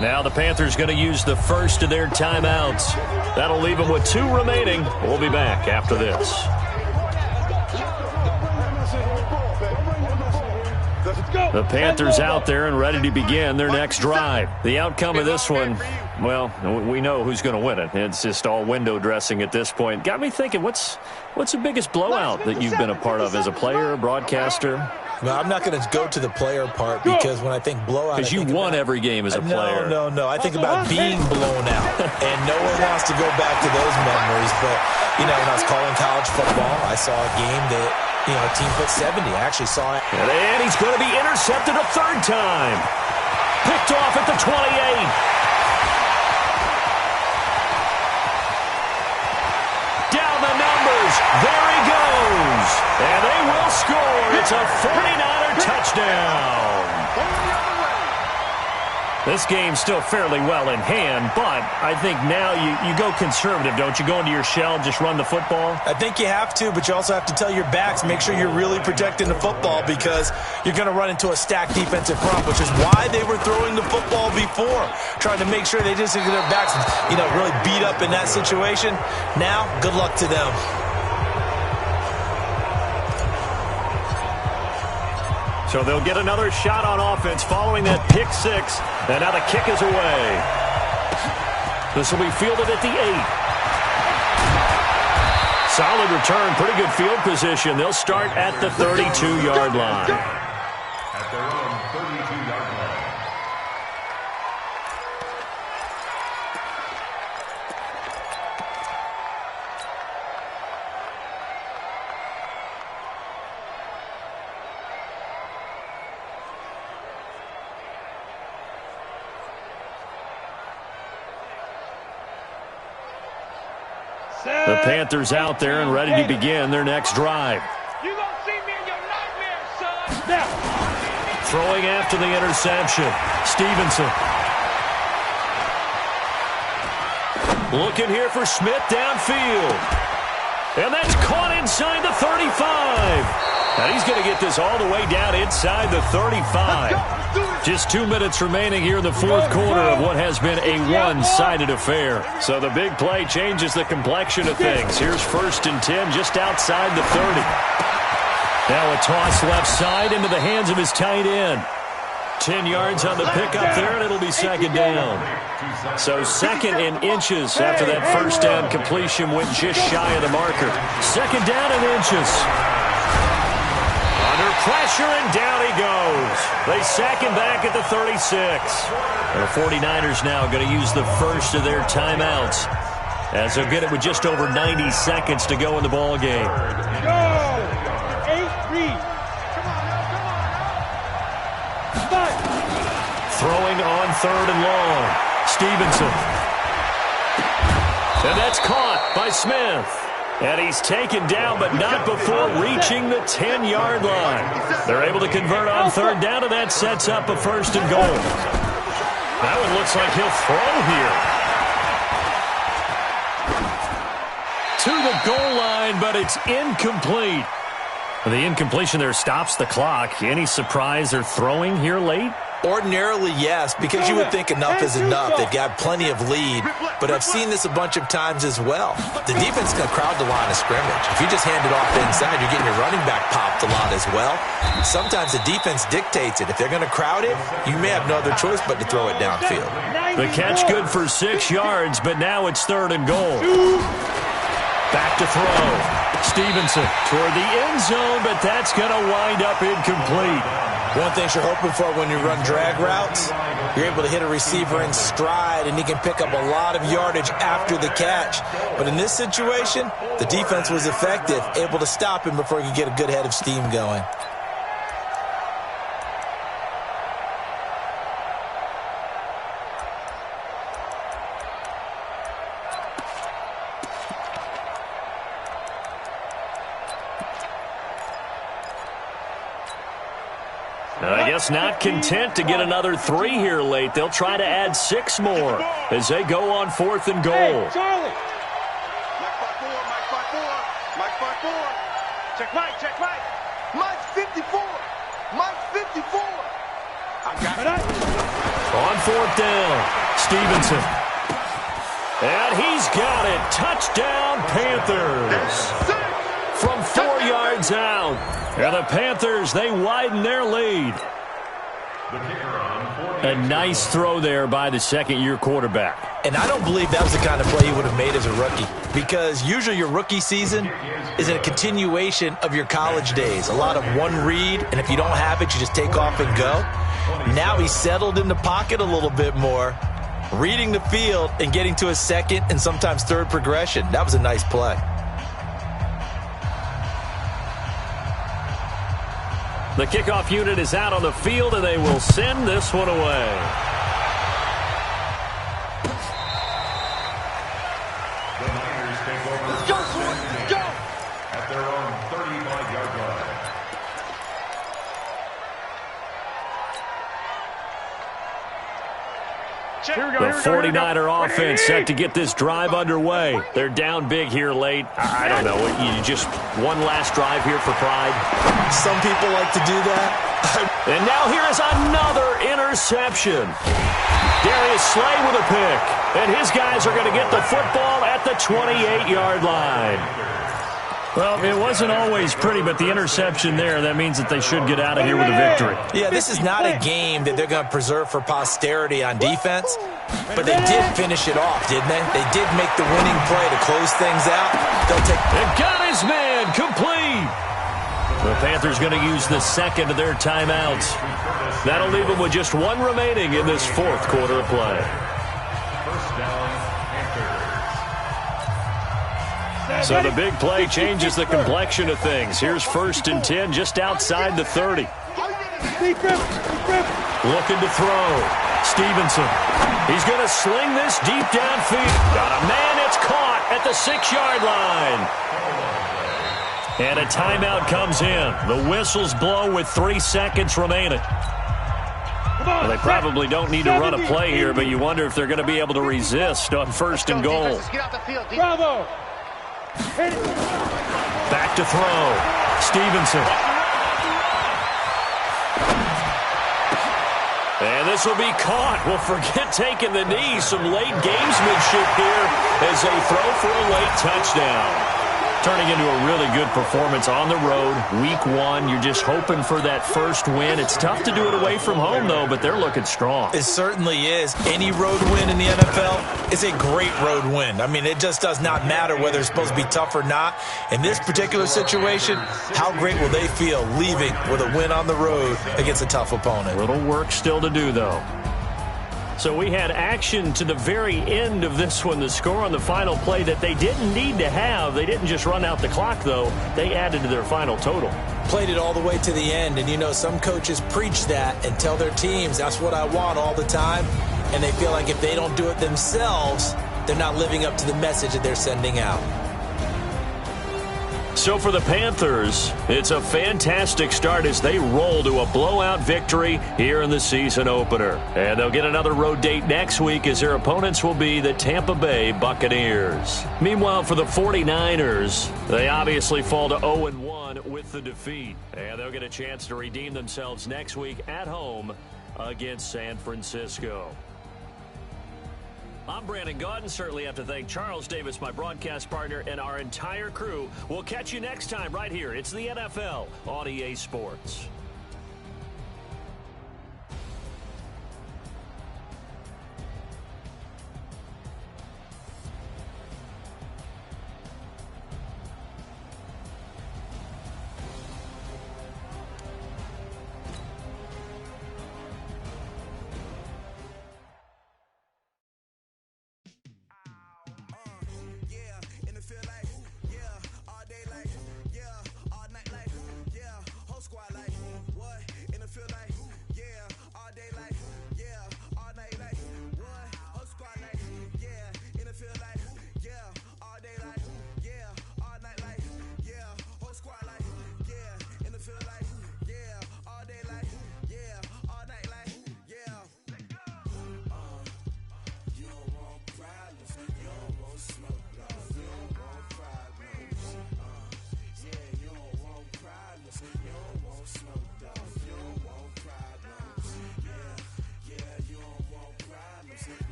Now the Panthers going to use the first of their timeouts. That'll leave them with 2 remaining. We'll be back after this. The Panthers out there and ready to begin their next drive. The outcome of this one, well, we know who's going to win it. It's just all window dressing at this point. Got me thinking, what's the biggest blowout that you've been a part of as a player, broadcaster? Well, I'm not going to go to the player part because when I think blowout, because you won every game as a player. No. I think about being blown out, and no one wants to go back to those memories. But, when I was calling college football, I saw a game that, a team put 70. I actually saw it. And he's going to be intercepted a 3rd time. Picked off at the 28. Down the numbers. There he goes. And they will score. It's a 49er touchdown. This game's still fairly well in hand, but I think now you go conservative, don't you? Go into your shell, just run the football? I think you have to, but you also have to tell your backs, make sure you're really protecting the football because you're going to run into a stacked defensive front, which is why they were throwing the football before, trying to make sure they just get their backs, really beat up in that situation. Now, good luck to them. So they'll get another shot on offense following that pick 6. And now the kick is away. This will be fielded at the 8. Solid return, pretty good field position. They'll start at the 32-yard line. At their own 32-yard line. The Panthers out there and ready to begin their next drive. You gonna see me in your nightmares, son. Throwing after the interception. Stevenson. Looking here for Smith downfield. And that's caught inside the 35. And he's going to get this all the way down inside the 35. Just 2 minutes remaining here in the fourth quarter of what has been a one-sided affair. So the big play changes the complexion of things. Here's 1st and 10 just outside the 30. Now a toss left side into the hands of his tight end. 10 yards on the pickup there, and it'll be 2nd down. So 2nd and inches after that 1st down completion went just shy of the marker. 2nd down and inches. Under pressure, and down he goes. They sack him back at the 36. The 49ers now going to use the first of their timeouts, as they'll get it with just over 90 seconds to go in the ball game. Go! 8 read. Throwing on 3rd and long. Stevenson. And that's caught by Smith. And he's taken down, but not before reaching the 10-yard line. They're able to convert on 3rd down, and that sets up a 1st and goal. That one looks like he'll throw here. To the goal line, but it's incomplete. The incompletion there stops the clock. Any surprise they're throwing here late? Ordinarily, yes, because you would think enough is enough. They've got plenty of lead, but I've seen this a bunch of times as well. The defense is going to crowd the line of scrimmage. If you just hand it off inside, you're getting your running back popped a lot as well. Sometimes the defense dictates it. If they're going to crowd it, you may have no other choice but to throw it downfield. The catch good for 6 yards, but now it's 3rd and goal. Back to throw. Stevenson toward the end zone, but that's going to wind up incomplete. One thing you're hoping for when you run drag routes, you're able to hit a receiver in stride, and he can pick up a lot of yardage after the catch. But in this situation, the defense was effective, able to stop him before he could get a good head of steam going. I guess not content to get another 3 here late. They'll try to add 6 more as they go on 4th and goal. Hey, Charlie. Mike 5-4. Check Mike. Mike 54. Mike 54. I got it. On 4th down, Stevenson. And he's got it. Touchdown, Panthers. From 4 yards out. And the Panthers, they widen their lead. A nice throw there by the second-year quarterback. And I don't believe that was the kind of play he would have made as a rookie, because usually your rookie season is a continuation of your college days. A lot of one read, and if you don't have it, you just take off and go. Now he's settled in the pocket a little bit more, reading the field and getting to a second and sometimes third progression. That was a nice play. The kickoff unit is out on the field, and they will send this one away. The Niners take over. Let's go! At their own 35-yard line. The 49er offense set to get this drive underway. They're down big here late. I don't know. You just one last drive here for pride. Some people like to do that. And now here is another interception. Darius Slay with a pick. And his guys are going to get the football at the 28-yard line. Well, it wasn't always pretty, but the interception there, that means that they should get out of here with a victory. Yeah, this is not a game that they're going to preserve for posterity on defense, but they did finish it off, didn't they? They did make the winning play to close things out. They'll take. And got his man complete. The Panthers going to use the second of their timeouts. That'll leave them with just 1 remaining in this fourth quarter of play. First down, Panthers. So the big play changes the complexion of things. Here's 1st and 10 just outside the 30. Looking to throw. Stevenson. He's going to sling this deep downfield. Got a man. It's caught at the 6-yard line. And a timeout comes in. The whistles blow with 3 seconds remaining. Well, they probably don't need to run a play here, but you wonder if they're going to be able to resist on first and goal. Bravo. Back to throw. Stevenson. And this will be caught. Well, forget taking the knee. Some late gamesmanship here as they throw for a late touchdown. Turning into a really good performance on the road. Week 1, you're just hoping for that first win. It's tough to do it away from home, though, but they're looking strong. It certainly is. Any road win in the NFL is a great road win. I mean, it just does not matter whether it's supposed to be tough or not. In this particular situation, how great will they feel leaving with a win on the road against a tough opponent? A little work still to do, though. So we had action to the very end of this one. The score on the final play that they didn't need to have. They didn't just run out the clock, though. They added to their final total. Played it all the way to the end. And, you know, some coaches preach that and tell their teams, that's what I want all the time. And they feel like if they don't do it themselves, they're not living up to the message that they're sending out. So for the Panthers, it's a fantastic start as they roll to a blowout victory here in the season opener. And they'll get another road date next week as their opponents will be the Tampa Bay Buccaneers. Meanwhile, for the 49ers, they obviously fall to 0-1 with the defeat. And they'll get a chance to redeem themselves next week at home against San Francisco. I'm Brandon Gaudin. Certainly have to thank Charles Davis, my broadcast partner, and our entire crew. We'll catch you next time right here. It's the NFL on EA Sports.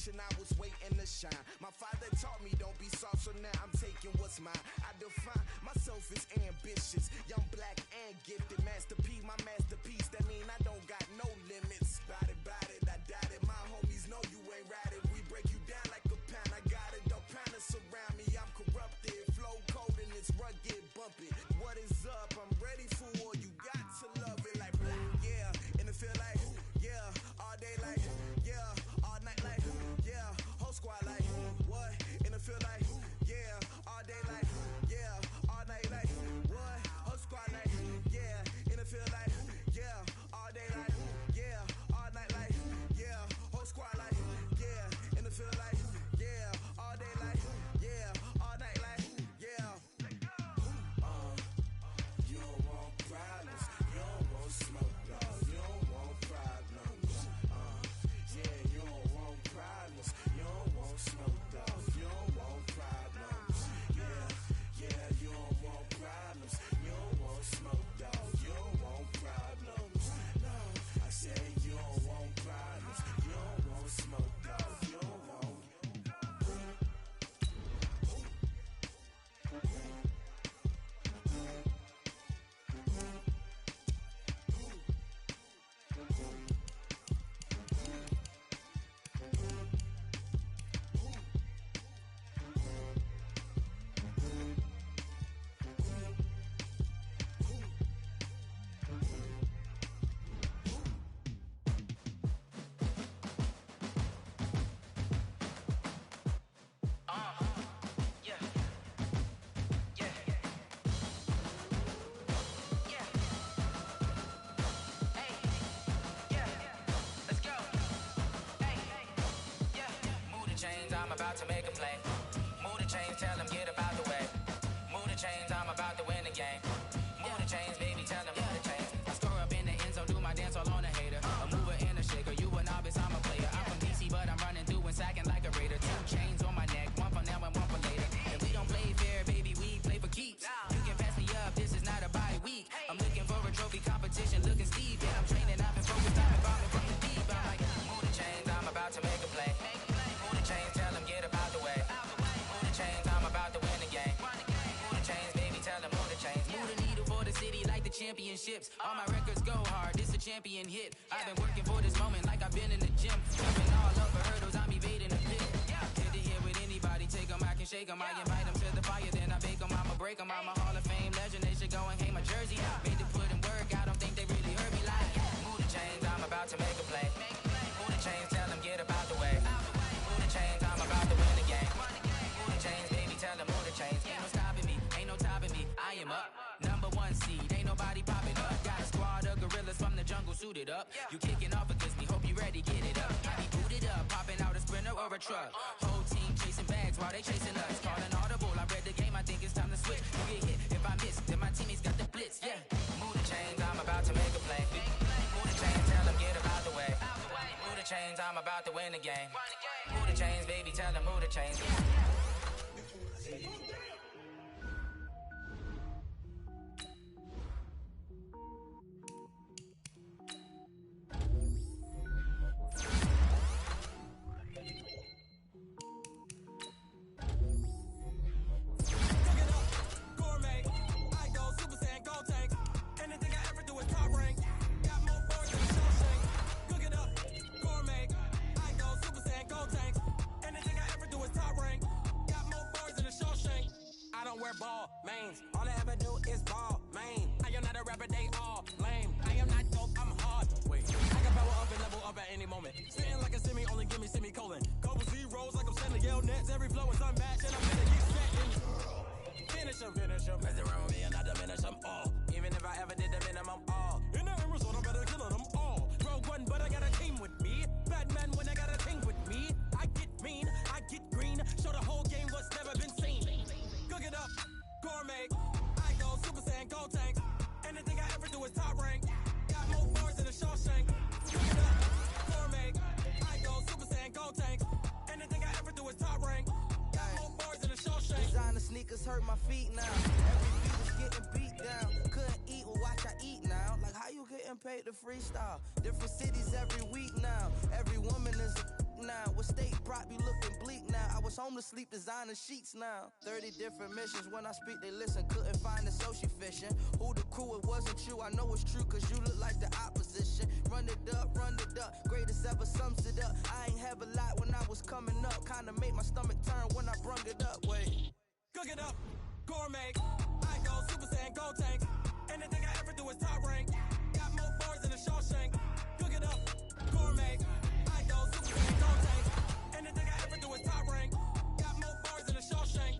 I was waiting to shine. My father taught me don't be soft, so now I'm taking what's mine. I define myself as ambitious, young, black, and gifted. Master P, my masterpiece. That mean I don't got no limits. Bout it, I doubt it. My homies know you ain't ratted. We break you down like a pound. I got it, don't pound to surround me. I'm corrupted, flow cold and it's rugged, bumpy. What is up? I'm ready for war. You got to love it like blah, yeah. And it feel like yeah, all day like yeah, all night like yeah, whole squad like what? And it feel like yeah, all day like yeah, all night like what? Whole squad like yeah, play. Move the chains, tell them get up out the way. Move the chains, I'm about to win the game. Move the chains, baby, tell them move the chains. I score up in the end zone, do my dance all on a hater. A mover and a shaker, you a novice, I'm a player. I'm from DC, but I'm running through and sacking like a raider. 2 chains on my neck, one for now and one for later. If we don't play fair, baby, we play for keeps. You can pass me up, this is not a bye week. I'm looking for a trophy competition, looking steep. Yeah, I'm training, I've been focused, I've been bombing from the deep. I'm like, move the chains, I'm about to make a play. Move the chains, tell them get up out the way. Move the chains, I'm about to win the game. Move the chains, baby, tell them move the chains. Move the needle for the city like the championships. All my records go hard, this a champion hit. I've been working for this moment like I've been in the gym. Jumping all over hurdles, I'm evading the pit. Hit to hit with anybody, take them, I can shake them. I invite them to the fire, then I bake them, I'ma break them. I'm a Hall of Fame legend, they should go and hang my jersey. Made to put in work, I don't think they really heard me like. Move the chains, I'm about to make a play. Move the chains, tell them get up out the way. Move the chains, I'm about to win the game. Move the chains, baby, tell them move the chains. Ain't no stopping me, ain't no topping me, I am up. #1 seed, ain't nobody popping up. Got a squad of gorillas from the jungle suited up. You kicking off against me, hope you ready, get it up. I be booted up, popping out a sprinter or a truck. Whole team chasing bags while they chasing us. Calling audible, I read the game, I think it's time to switch. You get hit, if I miss, then my teammates got the blitz, yeah. Move the chains, I'm about to make a play. Move the chains, tell them get up out the way. Move the chains, I'm about to win the game. Move the chains, baby, tell them move the chains. Ball mains, all I ever do is ball main. I am not a rapper, they all lame. I am not dope, I'm hard. Wait, I can power up and level up at any moment. Spitting like a semi, only give me semicolon. Couple zeros like I'm sending yell nets. Every flow is unmatched and I'm gonna get set in. Finish them. Mess around with me and I diminish them all. Even if I ever did the minimum all. In the end result, I better kill them all. Rogue one, but I got a team with me. Batman when I got a team with me. I get mean, I get green. Show the whole game what's never been seen. Cook it up, gourmet. I go Super Saiyan, Gold Tank. Anything I ever do is top rank. Got more bars than a Shawshank. Cook it up, gourmet. I go Super Saiyan, Gold Tank. Anything I ever do is top rank. Got more bars than a Shawshank. Designer sneakers hurt my feet now. Every beat is getting beat down. Couldn't eat, well watch I eat now. Like how you getting paid to freestyle? Different cities every week now. Every woman is a now. What state prop you looking bleak now? I was home to sleep, designer sheets now. 30 different missions, when I speak they listen. Couldn't find it, so she fishing. Who the crew, it wasn't you. I know it's true, cause you look like the opposition. Run it up, greatest ever sums it up. I ain't have a lot when I was coming up. Kinda made my stomach turn when I brung it up. Wait, cook it up, gourmet. I go Super Saiyan, Gold Tank. Anything I ever do is top rank. Got more bars than a Shawshank. Cook it up, gourmet. I go Super Saiyan, Gold Tank. Anything I ever do is top rank. Got more bars than a Shawshank.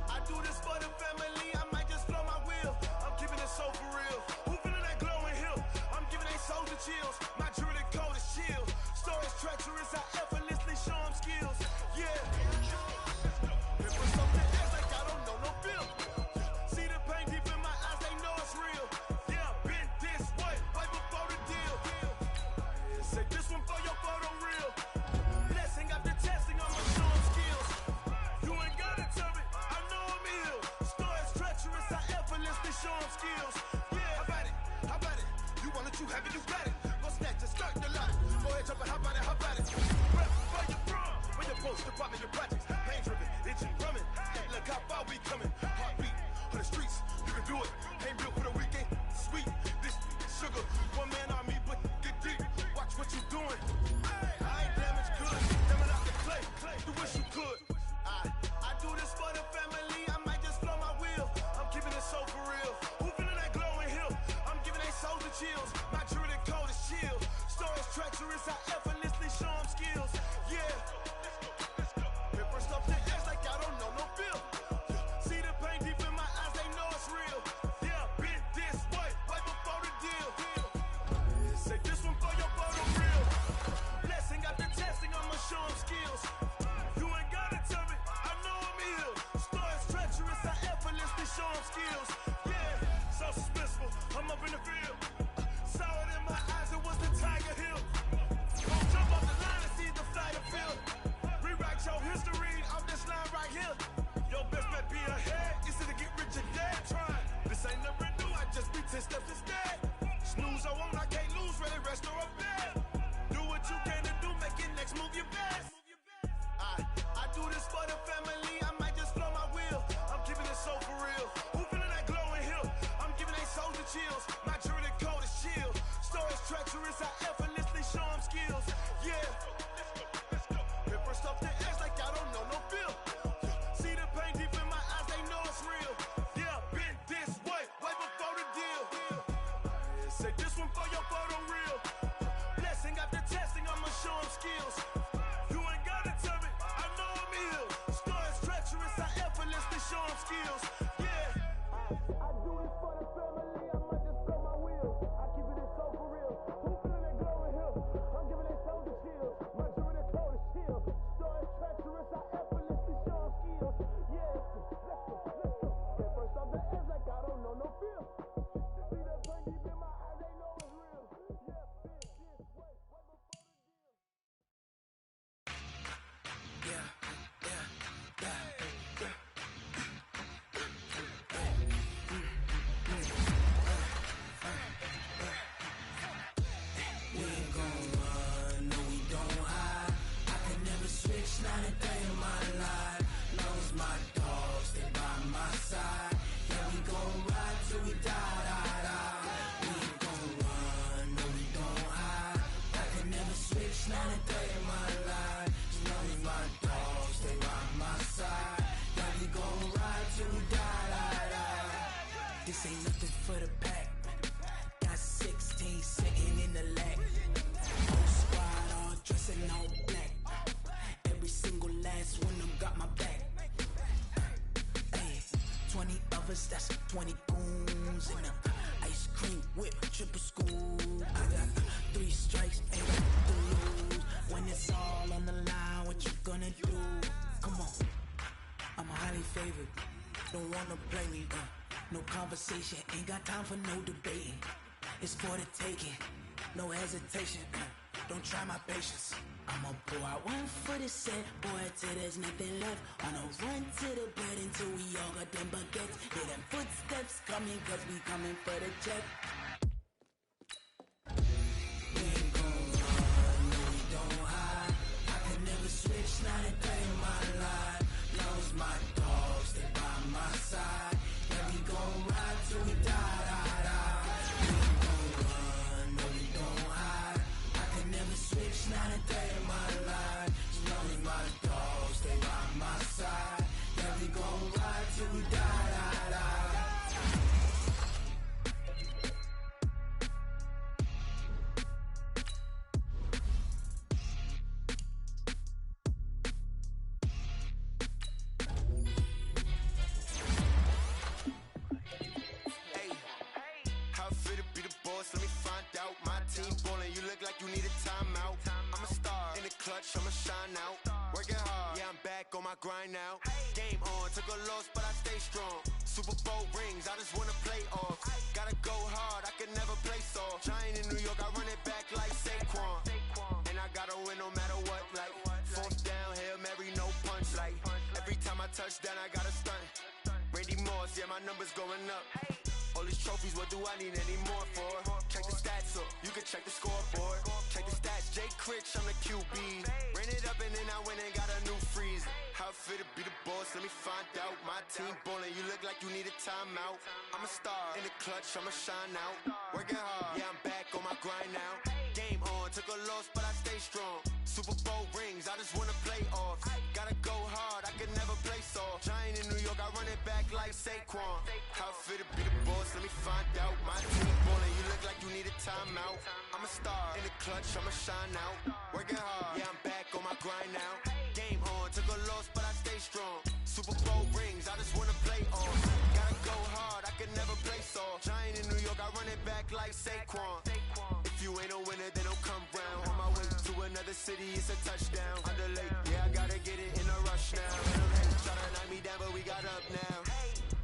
I do this for the family. I might just blow my wheel. I'm keeping it so for real. Who feeling that glowing hill? I'm giving they soldier chills. My jewelry code is chill. Stories treacherous. I effortlessly show them skills. Yeah. If for something else like I don't know no feel. See the pain deep in my eyes, they know it's real. Yeah, been this way before the deal. Say this one for your photo reel. Blessing after testing, I'ma show them skills. You ain't gotta tell me, I know I'm ill. Stories treacherous, I effortlessly show them skills. Yeah, how about it? You want it, you have it, you got it. Go snatch it, skirt the lot. Go ahead, jump it, how about it? Rep where you from? When you're supposed to pop in your projects. Pain driven, itching, drumming. Hey, look how far we coming. Heartbeat on the streets, you can do it. Ain't built for the weekend, sweet. This sugar, one man army, but get deep. Watch what you doing. I ain't damaged good, damn out the clay. You wish you could. I do this for the family. I might just blow my wheel. I'm keeping it so for real. Who feeling that glowing hill? I'm giving they soldier chills. My jewelry code is chill. Stories treacherous. I effortlessly show them skills. Yeah. If for something else like I don't know no feel. See the pain deep in my eyes, they know it's real. Yeah, been this way before the deal. Say this one for This ain't nothing for the pack. Got 16 sitting in the lag. Whole squad all dressing all black. Every single last one of them got my back. Hey, 20 of us, that's 20 goons in a ice cream whip, triple school. I got 3 strikes, ain't got to lose. When it's all on the line, what you gonna do? Come on, I'm highly favored. Don't wanna play me, no conversation, ain't got time for no debating. It's for the taking, no hesitation. Don't try my patience. I'ma pour out one for the set, boy, till there's nothing left. On a run to the bed until we all got them baguettes. Hear them footsteps coming, cause we coming for the check. We ain't gon' run, no, we don't hide. I can never switch, not a day in my life. Lost my dogs, they by my side. Yeah, we gon' ride till we die, die, die. We ain't gon' run, no, we don't hide. I can never switch, not a day in my life. As long as my dogs, they by my side. Yeah, we gon' ride till we die, die, die. Let me find out. My team ballin', you look like you need a timeout. I'm a star in the clutch, I'ma shine out. Working hard, yeah, I'm back on my grind now. Game on, took a loss, but I stay strong. Super Bowl rings, I just wanna play off. Gotta go hard, I can never play soft. Giant in New York, I run it back like Saquon. And I gotta win no matter what, like 4th down, Hail Mary, no punch. Like every time I touch down, I gotta stunt. Randy Moss, yeah, my numbers going up. All these trophies, what do I need any more for? Check the stats up, you can check the scoreboard. Check the stats, Jay Critch, I'm the QB. Ran it up and then I went and got a new freeze. How it feel to be the boss, let me find out. My team ballin', you look like you need a timeout. I'm a star in the clutch, I'ma shine out. Working hard, yeah, I'm back on my grind now. Game on, took a loss, but I stay strong. Super Bowl rings, I just wanna play off. Gotta go hard, I can never play soft. Giant in New York, I run it back like Saquon. How it feel to be the boss, let me find out. My team ballin', you look like you need a timeout. I'm a star in the clutch, I'ma shine out. Working hard, yeah, I'm back on my grind now. Game on, took a loss, but I stay strong. Super Bowl rings, I just wanna play off. Gotta go hard, I can never play soft. Giant in New York, I run it back like Saquon. If you ain't a winner, then don't come round. On my way to another city, it's a touchdown. Underlay, yeah, I gotta get it in a rush now. Try to knock me down, but we got up now.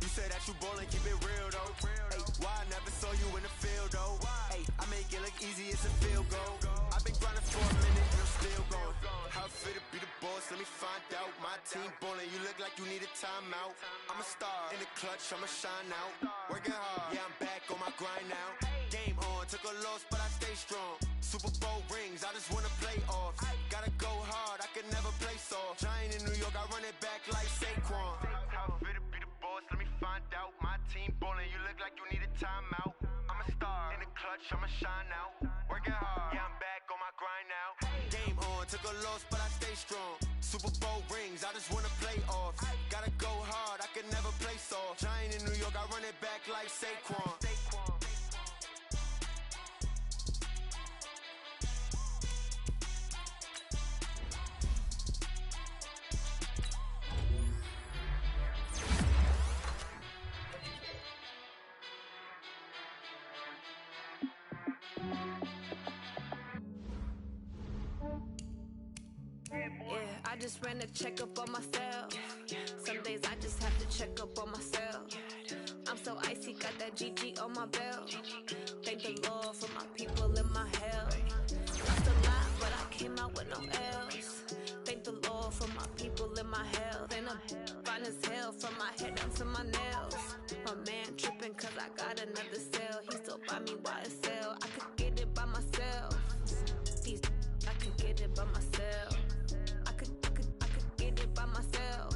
You say that you ballin', keep it real though. Hey, why I never saw you in the field though? Hey, I make it look easy, it's a field goal. I've been grinding for a minute, and I'm still going. How it feel to be the boss, let me find out. My team ballin', you look like you need a timeout. I'm a star in the clutch, I'ma shine out. Working hard, yeah, I'm back on my grind now. Game on, took a loss, but I stay strong. Super Bowl rings, I just wanna play off. Gotta go hard, I can never play soft. Giant in New York, I run it back like Saquon. How it feel to be the boss, let me find out. My team ballin', you look like you need a timeout. I'm a star in the clutch, I'ma shine out. Working hard, yeah, I'm back on my grind now. Game on, took a loss, but I stay strong. Super Bowl rings, I just wanna play off. Gotta go hard, I can never play soft. Giant in New York, I run it back like Saquon. Yeah, I just ran a checkup on myself. Some days I just have to check up on myself. I'm so icy, got that GG on my belt. Thank the Lord for my people in my health. Lost a lot, but I came out with no L's. Thank the Lord for my people in my health. And I'm fine as hell from my head down to my nails. My man tripping cause I got another cell. He still buy me YSL. I could get it by myself. These I could get it by myself. I could get it by myself.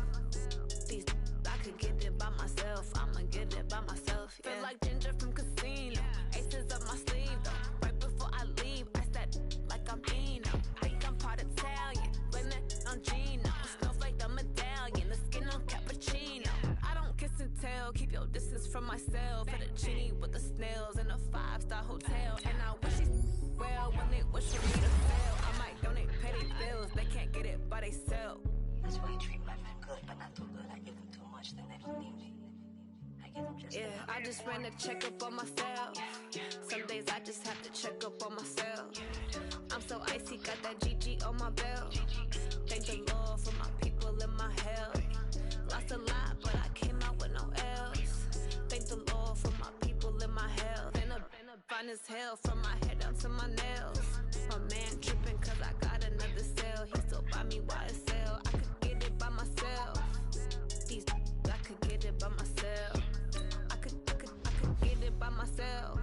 These I could get it by myself. I'ma get it by myself. Yeah. Feel like Ginger from Casino. Aces up my sleeve though. Right before I leave, I said like I'm Dino. Think I'm part Italian. Blame it on Gino. Snowflake the medallion. The skin on cappuccino. I don't kiss and tell. Keep your distance from myself. For the Lamborghini with the snails in a 5-star hotel. And I wish she well when they wish for me to fail. I might donate, pay their bills, they can't get it by they self. That's why you treat my men good, but not too good. I give them too much, then they don't need me. I give them just I just ran a checkup on myself. Some days I just have to check up on myself. I'm so icy, got that GG on my belt. Thank the Lord for my people in my health. Lost a lot, but I came out with no else. Thank the Lord for my people in my health. Been a fine as hell from my head down to my nails. My man tripping cause I got another cell. He still buy me YSL. I could get it by myself. These I could get it by myself. I could get it by myself.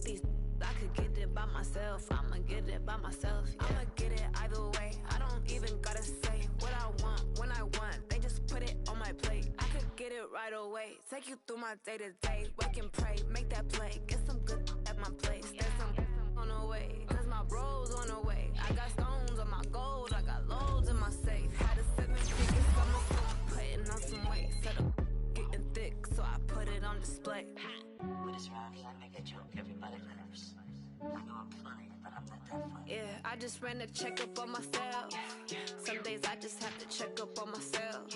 These I could get it by myself. I'ma get it by myself. Yeah. I'ma get it either way. I don't even gotta say what I want when I want. They just put it on my plate. I could get it right away. Take you through my day to day. Wake and pray, make that play. Get some good at my place. There's some on the way. Cause my bros on the way. I got stones on my gold. I got loads in my safe. Had a 7-figure summer, so I'm putting on some weight. Set up getting thick, so I put it on display. With this round, I make a joke, everybody laughs. I know I'm funny, but I'm not that funny. I just ran a checkup on myself. Some days I just have to check up on myself.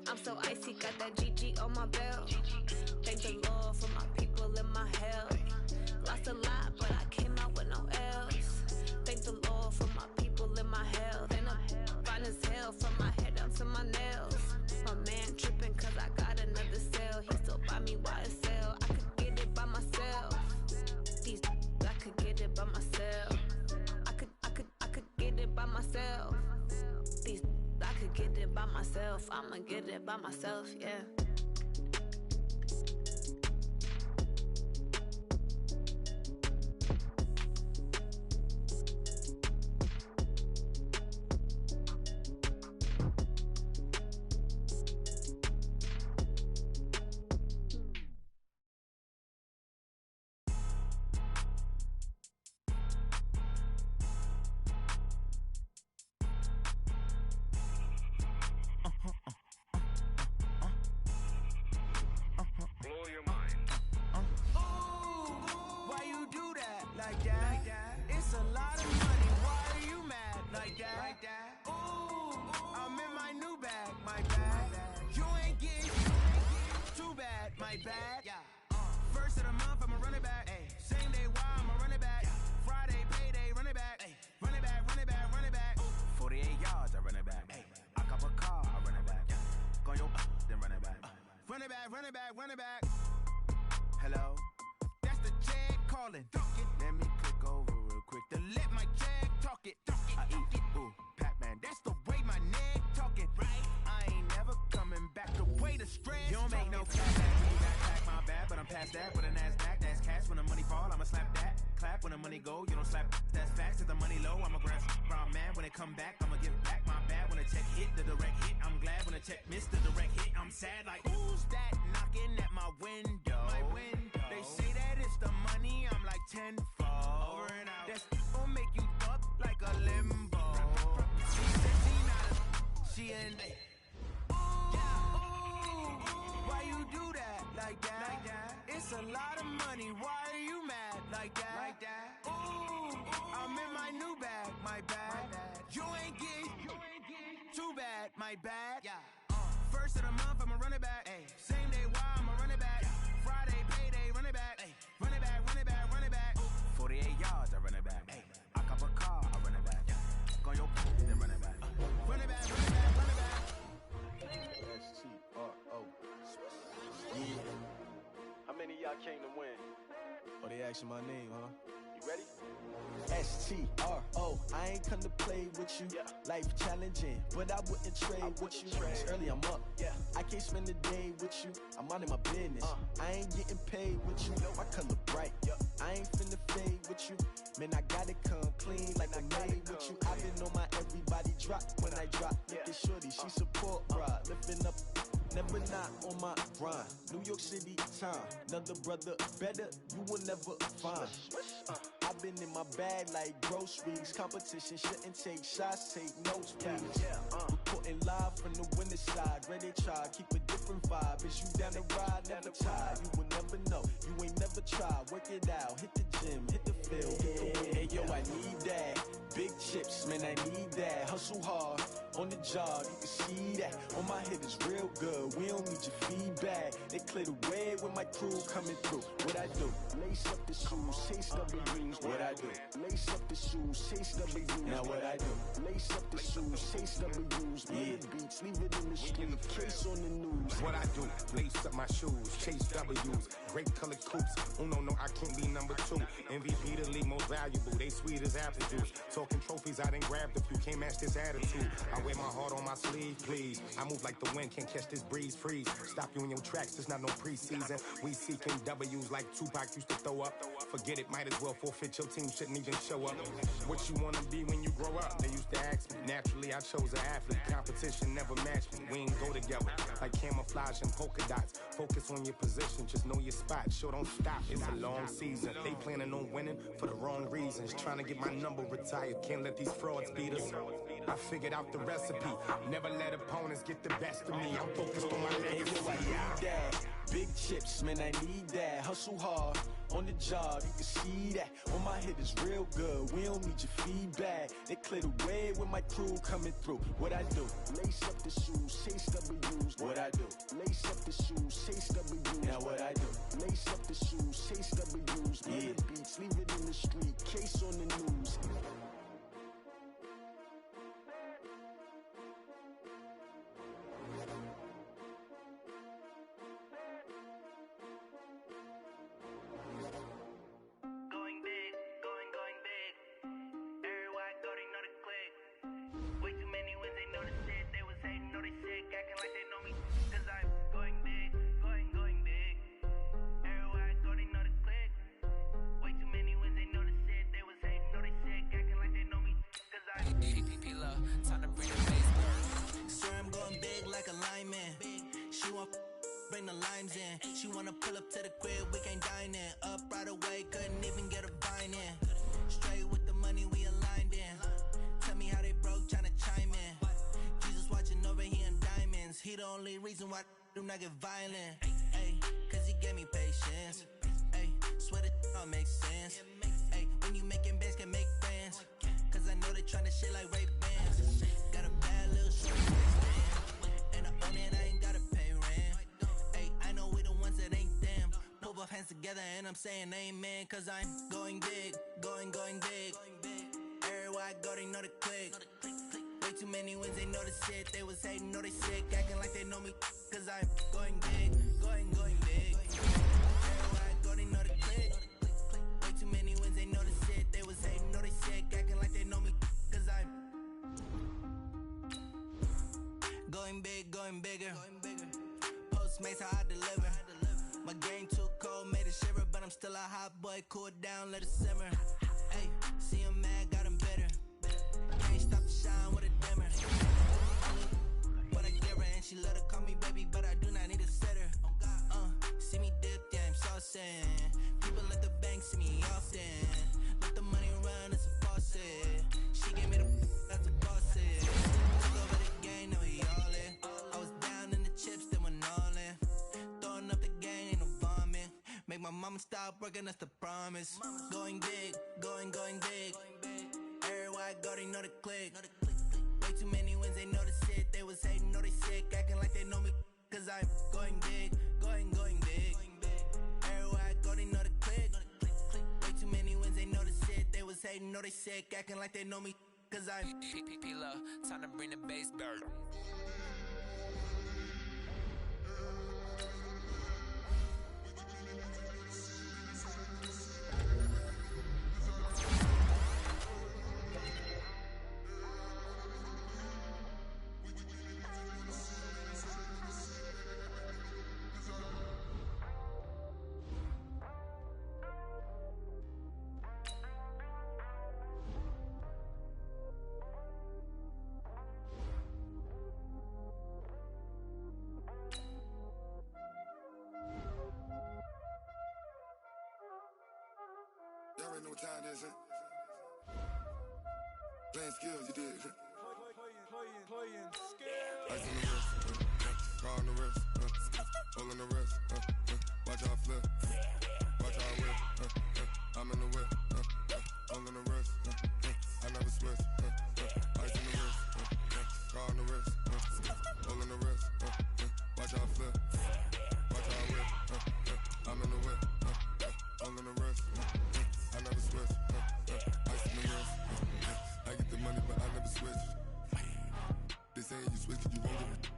I'm so icy, got that GG on my belt. Thank the Lord for my people in my health. Lost a lot, but I came out with no else. Thank the Lord for my people in my health. And I'm fine as hell from my head down to my nails. My man tripping cause I got another cell. He still buy me YSL. I could get it by myself. These I could get it by myself. I could get it by myself. These I could get it by myself. I'ma get it by myself, yeah. Run it back. Hello? That's the Jag calling. Let me click over real quick to let my Jag talk it. I eat, ooh, Pac-Man. That's the way my neck talking. Right? I ain't never coming back the way the stress. You don't make no clap back when you backpack, my bad, but I'm past that. With a NASDAQ, that's cash. When the money fall, I'ma slap that. Clap when the money go, you don't slap. That's facts. If the money low, I'ma grab brown man. When it come back, I'ma give back my bad. When the check hit, the direct hit. I'm glad when the check missed the direct hit. I'm sad like, who's that knocking at my window? They say that it's the money, I'm like tenfold. Over and out. That's gon' make you up like a limbo. She said she not a, she in. Why you do that like that? It's a lot of money, why are you mad like that? Ooh, I'm in my new bag, my bad. You ain't get too bad, my bad. First of the month, I'ma run it back. Same day, why I'ma run it back. Friday, payday, run it back. Run it back, run it back, run it back. 48 yards, I run it back. I cop a car, I run it back. Go your then run it back. Run it back, run it back, run it back. S-T-R-O. Yeah. How many of y'all came to win? Oh, they asking my name, huh? You ready? S-T-R-O. I ain't come to play with you. Life challenging, but I wouldn't trade with you. It's early, I'm up. I can't spend the day with you. I'm minding my business. I ain't getting paid with you. My color bright. I ain't finna fade with you. Man, I gotta come clean like I made with you. I've been on my everybody drop when I drop. Look at shorty, she support, bruh. Lifting up never not on my grind. New York City time, another brother better, you will never find. I've been in my bag like groceries. Competition shouldn't take shots, take notes, please. Reporting live from the winning side. Ready to try, keep a different vibe. Is you down the ride, never tired. You will never know, you ain't never tried. Work it out, hit the gym, hit the field, hit the wind. Hey yo, I need that. Big chips, man, I need that. Hustle hard, on the job, you can see that. On my head is real good, we don't need your feedback. They clear the way with my crew coming through. What I do? Lace up the shoes, chase W's. What I do? Lace up the shoes, chase W's. Now what I do? Lace up the shoes, chase W's. Yeah. Beats, leave it in the street, case on the news. What I do? Lace up my shoes, chase W's. Great colored coops. Uno, no, I can't be number 2. MVP the league most valuable. They sweet as apple juice. Talking trophies, I done grabbed a few. Can't match this attitude. I wear my heart on my sleeve, please. I move like the wind, can't catch this breeze, freeze. Stop you in your tracks, there's not no preseason. We seeking W's like Tupac used to throw up. Forget it, might as well forfeit. Your team shouldn't even show up. What you wanna be when you grow up? They used to ask me. Naturally, I chose an athlete. Competition never matched me. We ain't go together like camouflage and polka dots. Focus on your position, just know your spot. Sure, don't stop. It's a long season. They planning on winning for the wrong reasons. Trying to get my number retired. Can't let these frauds beat us. I figured out the recipe. Never let opponents get the best of me. I'm focused on my legacy. I need that. Big chips, man, I need that. Hustle hard, on the job, you can see that. On my head is real good, we don't need your feedback. They clear the way with my crew coming through. What I do? Lace up the shoes, chase W's. What I do? Lace up the shoes, chase W's. Now what I do? Lace up the shoes, chase W's. Yeah. Beats, leave it in the street, case on the news. Bring the limes in. She wanna pull up to the crib, we can't dine in. Up right away, couldn't even get a vine in. Straight with the money, we aligned in. Tell me how they broke, tryna chime in. Jesus watching over here in diamonds. He the only reason why I do not get violent. Ay, cause he gave me patience. Ay, swear that all makes sense. Ay, when you making bands, can make friends. Cause I know they tryna shit like Ray-Bans. Got a bad little short waistband. And I own it, I ain't gotta pay rent. Ay, I know we the ones that ain't them. Pull both hands together and I'm saying amen. Cause I'm going big, going big. Everywhere I go, they know the click. Way too many wins, they know the shit. They was hating, know they sick, acting like they know me. Cause I'm going big, going big. Everywhere I go, they know the click. Way too many wins, they know the shit. They was hating, know they sick, acting like they know me. Cause I'm going big, going bigger. Postmates, how I deliver. My game too cold, made it shiver. But I'm still a hot boy, cool it down, let it simmer. Hey, see him mad, got him bitter. Can't stop the shine with a dimmer. But I give her and she love to call me baby, but I do not need a sitter. See me dip, yeah, I'm saucing. People at the bank see me often. Let the money run, it's a faucet. She gave me the that's a faucet. Took over the game, now we all in. I was down in the chips, then went all in. Throwing up the game, ain't no vomit. Make my mama stop working, that's the promise. Going big, going big. Everywhere I go, they know the click. Way too many wins, they know the shit. They was hating, know they sick, acting like they know me. Cause I'm going big, going big. Everywhere I go, they know the click. Way too many wins, they know the shit. They was hating, know they sick, acting like they know me. Cause I'm P-P-P-Love, time to bring the bass back. know what time it is, huh? Playing skills, you did. Playing skills. Ice on the wrist, car on the wrist, hole in the wrist, watch out flip, watch out whip, I'm in the whip, hole in the wrist, I never switch, ice in the wrist, car on the wrist, hole in the wrist, watch out flip, watch out whip, I'm in the whip, hole in the wrist, I never switch, ice in the wrist, I get the money but I never switch. They saying you switch, you won't get it.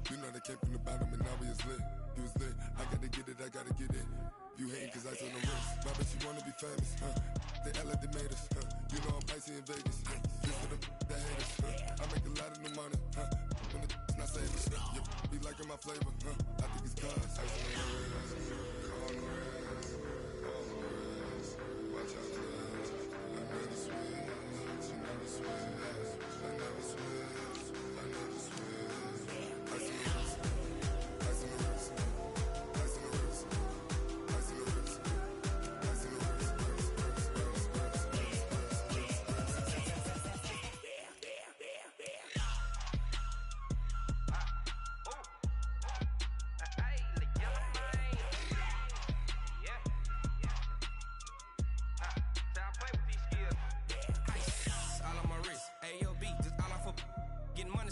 You know they came from the bottom and now we is lit. You was lit, I gotta get it, I gotta get it. You hating cause ice on the wrist. My bitch, you wanna be famous, They act like they made us, You know I'm icy in Vegas, Just for the that hate us, I make a lot of new money, When the not saving, you be liking my flavor, I think it's cause ice on the wrist, on the wrist, on the wrist. Watch out, cuz I never switch, you never switch. I never switch, I never switch. Ice in the wrist, ice in the wrist, ice in the wrist, ice in the wrist, ice in the wrist,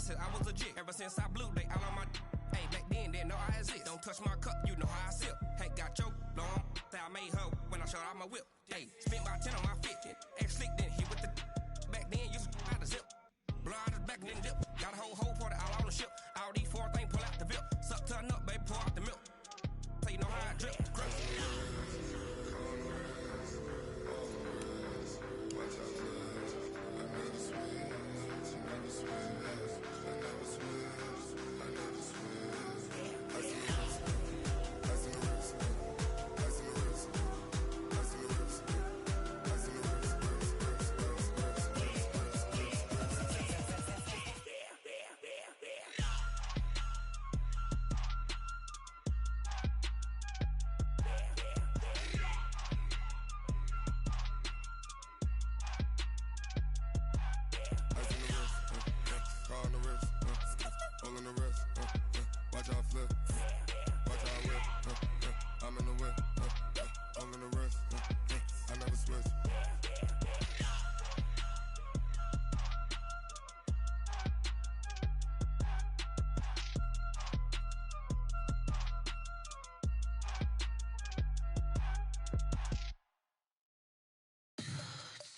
I was legit. Ever since I blew, they all on my hey, back then, didn't know I exist. Don't touch my cup, you know how I sip. Hey, got choked, long. Say I made her when I showed out my whip. Hey, spent about 10 on my 50. Ex slick, then hit with the back then, used to out the zip. Blow out the back, then dip. Got a whole party all on the ship. All these four things, pull out the VIP. Suck, turn up, baby, pour out the milk. So you know how I drip. Crush. Watch out, cuz I never switch, you never switch. I never switch, I never switch. Ice in the wrist, ice in the wrist, ice in the wrist, ice in the wrist, ice in the wrist, car on the wrist, hole in the wrist, watch out flip, watch out whip, I'm in the whip, hole in the wrist, I never switch.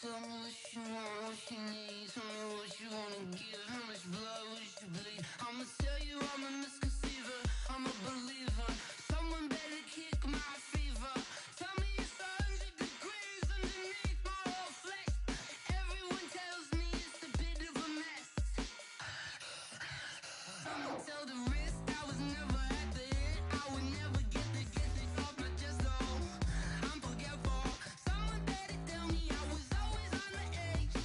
Tell me what you want, what you need. Tell me what you wanna give. How much blood would you bleed? I'ma tell you I'm a misconceiver. I'm a believer. Someone better kick my fever. Tell me it's 100 degrees underneath my whole flesh. Everyone tells me it's a bit of a mess. I'ma tell the risk I was never at the end. I would never get this off my chest though. I'm forgetful. Someone better tell me I was always on the edge.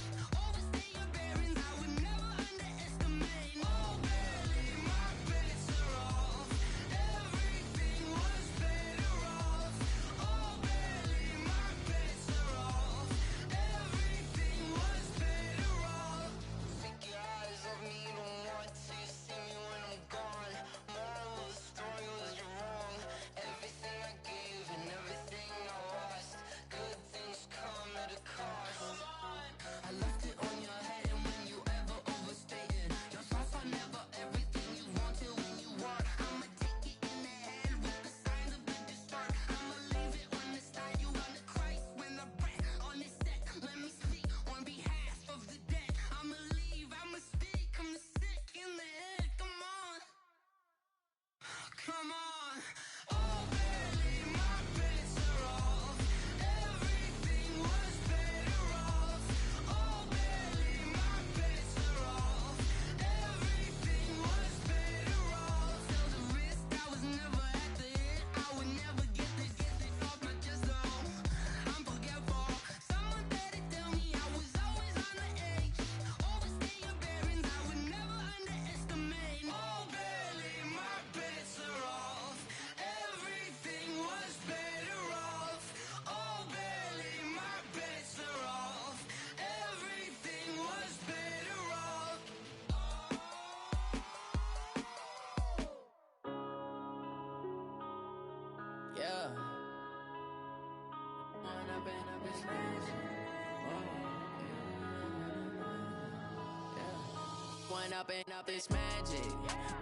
Growing up and up is magic.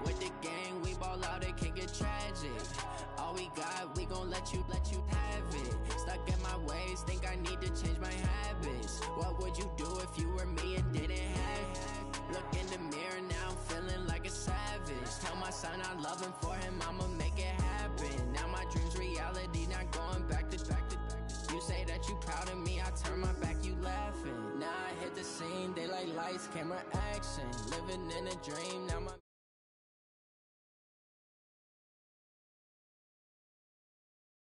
With the gang, we ball out, it can get tragic. All we got, we gon' let you have it. Stuck in my ways, think I need to change my habits. What would you do if you were me and didn't have it? Look in the mirror, now I'm feeling like a savage. Tell my son I love him, for him I'ma make it happen. Now my dream's reality, not going back to. You say that you proud of me, I turn my back, you laughing. Now I hit the scene, daylight lights, camera action. Living in a dream, now my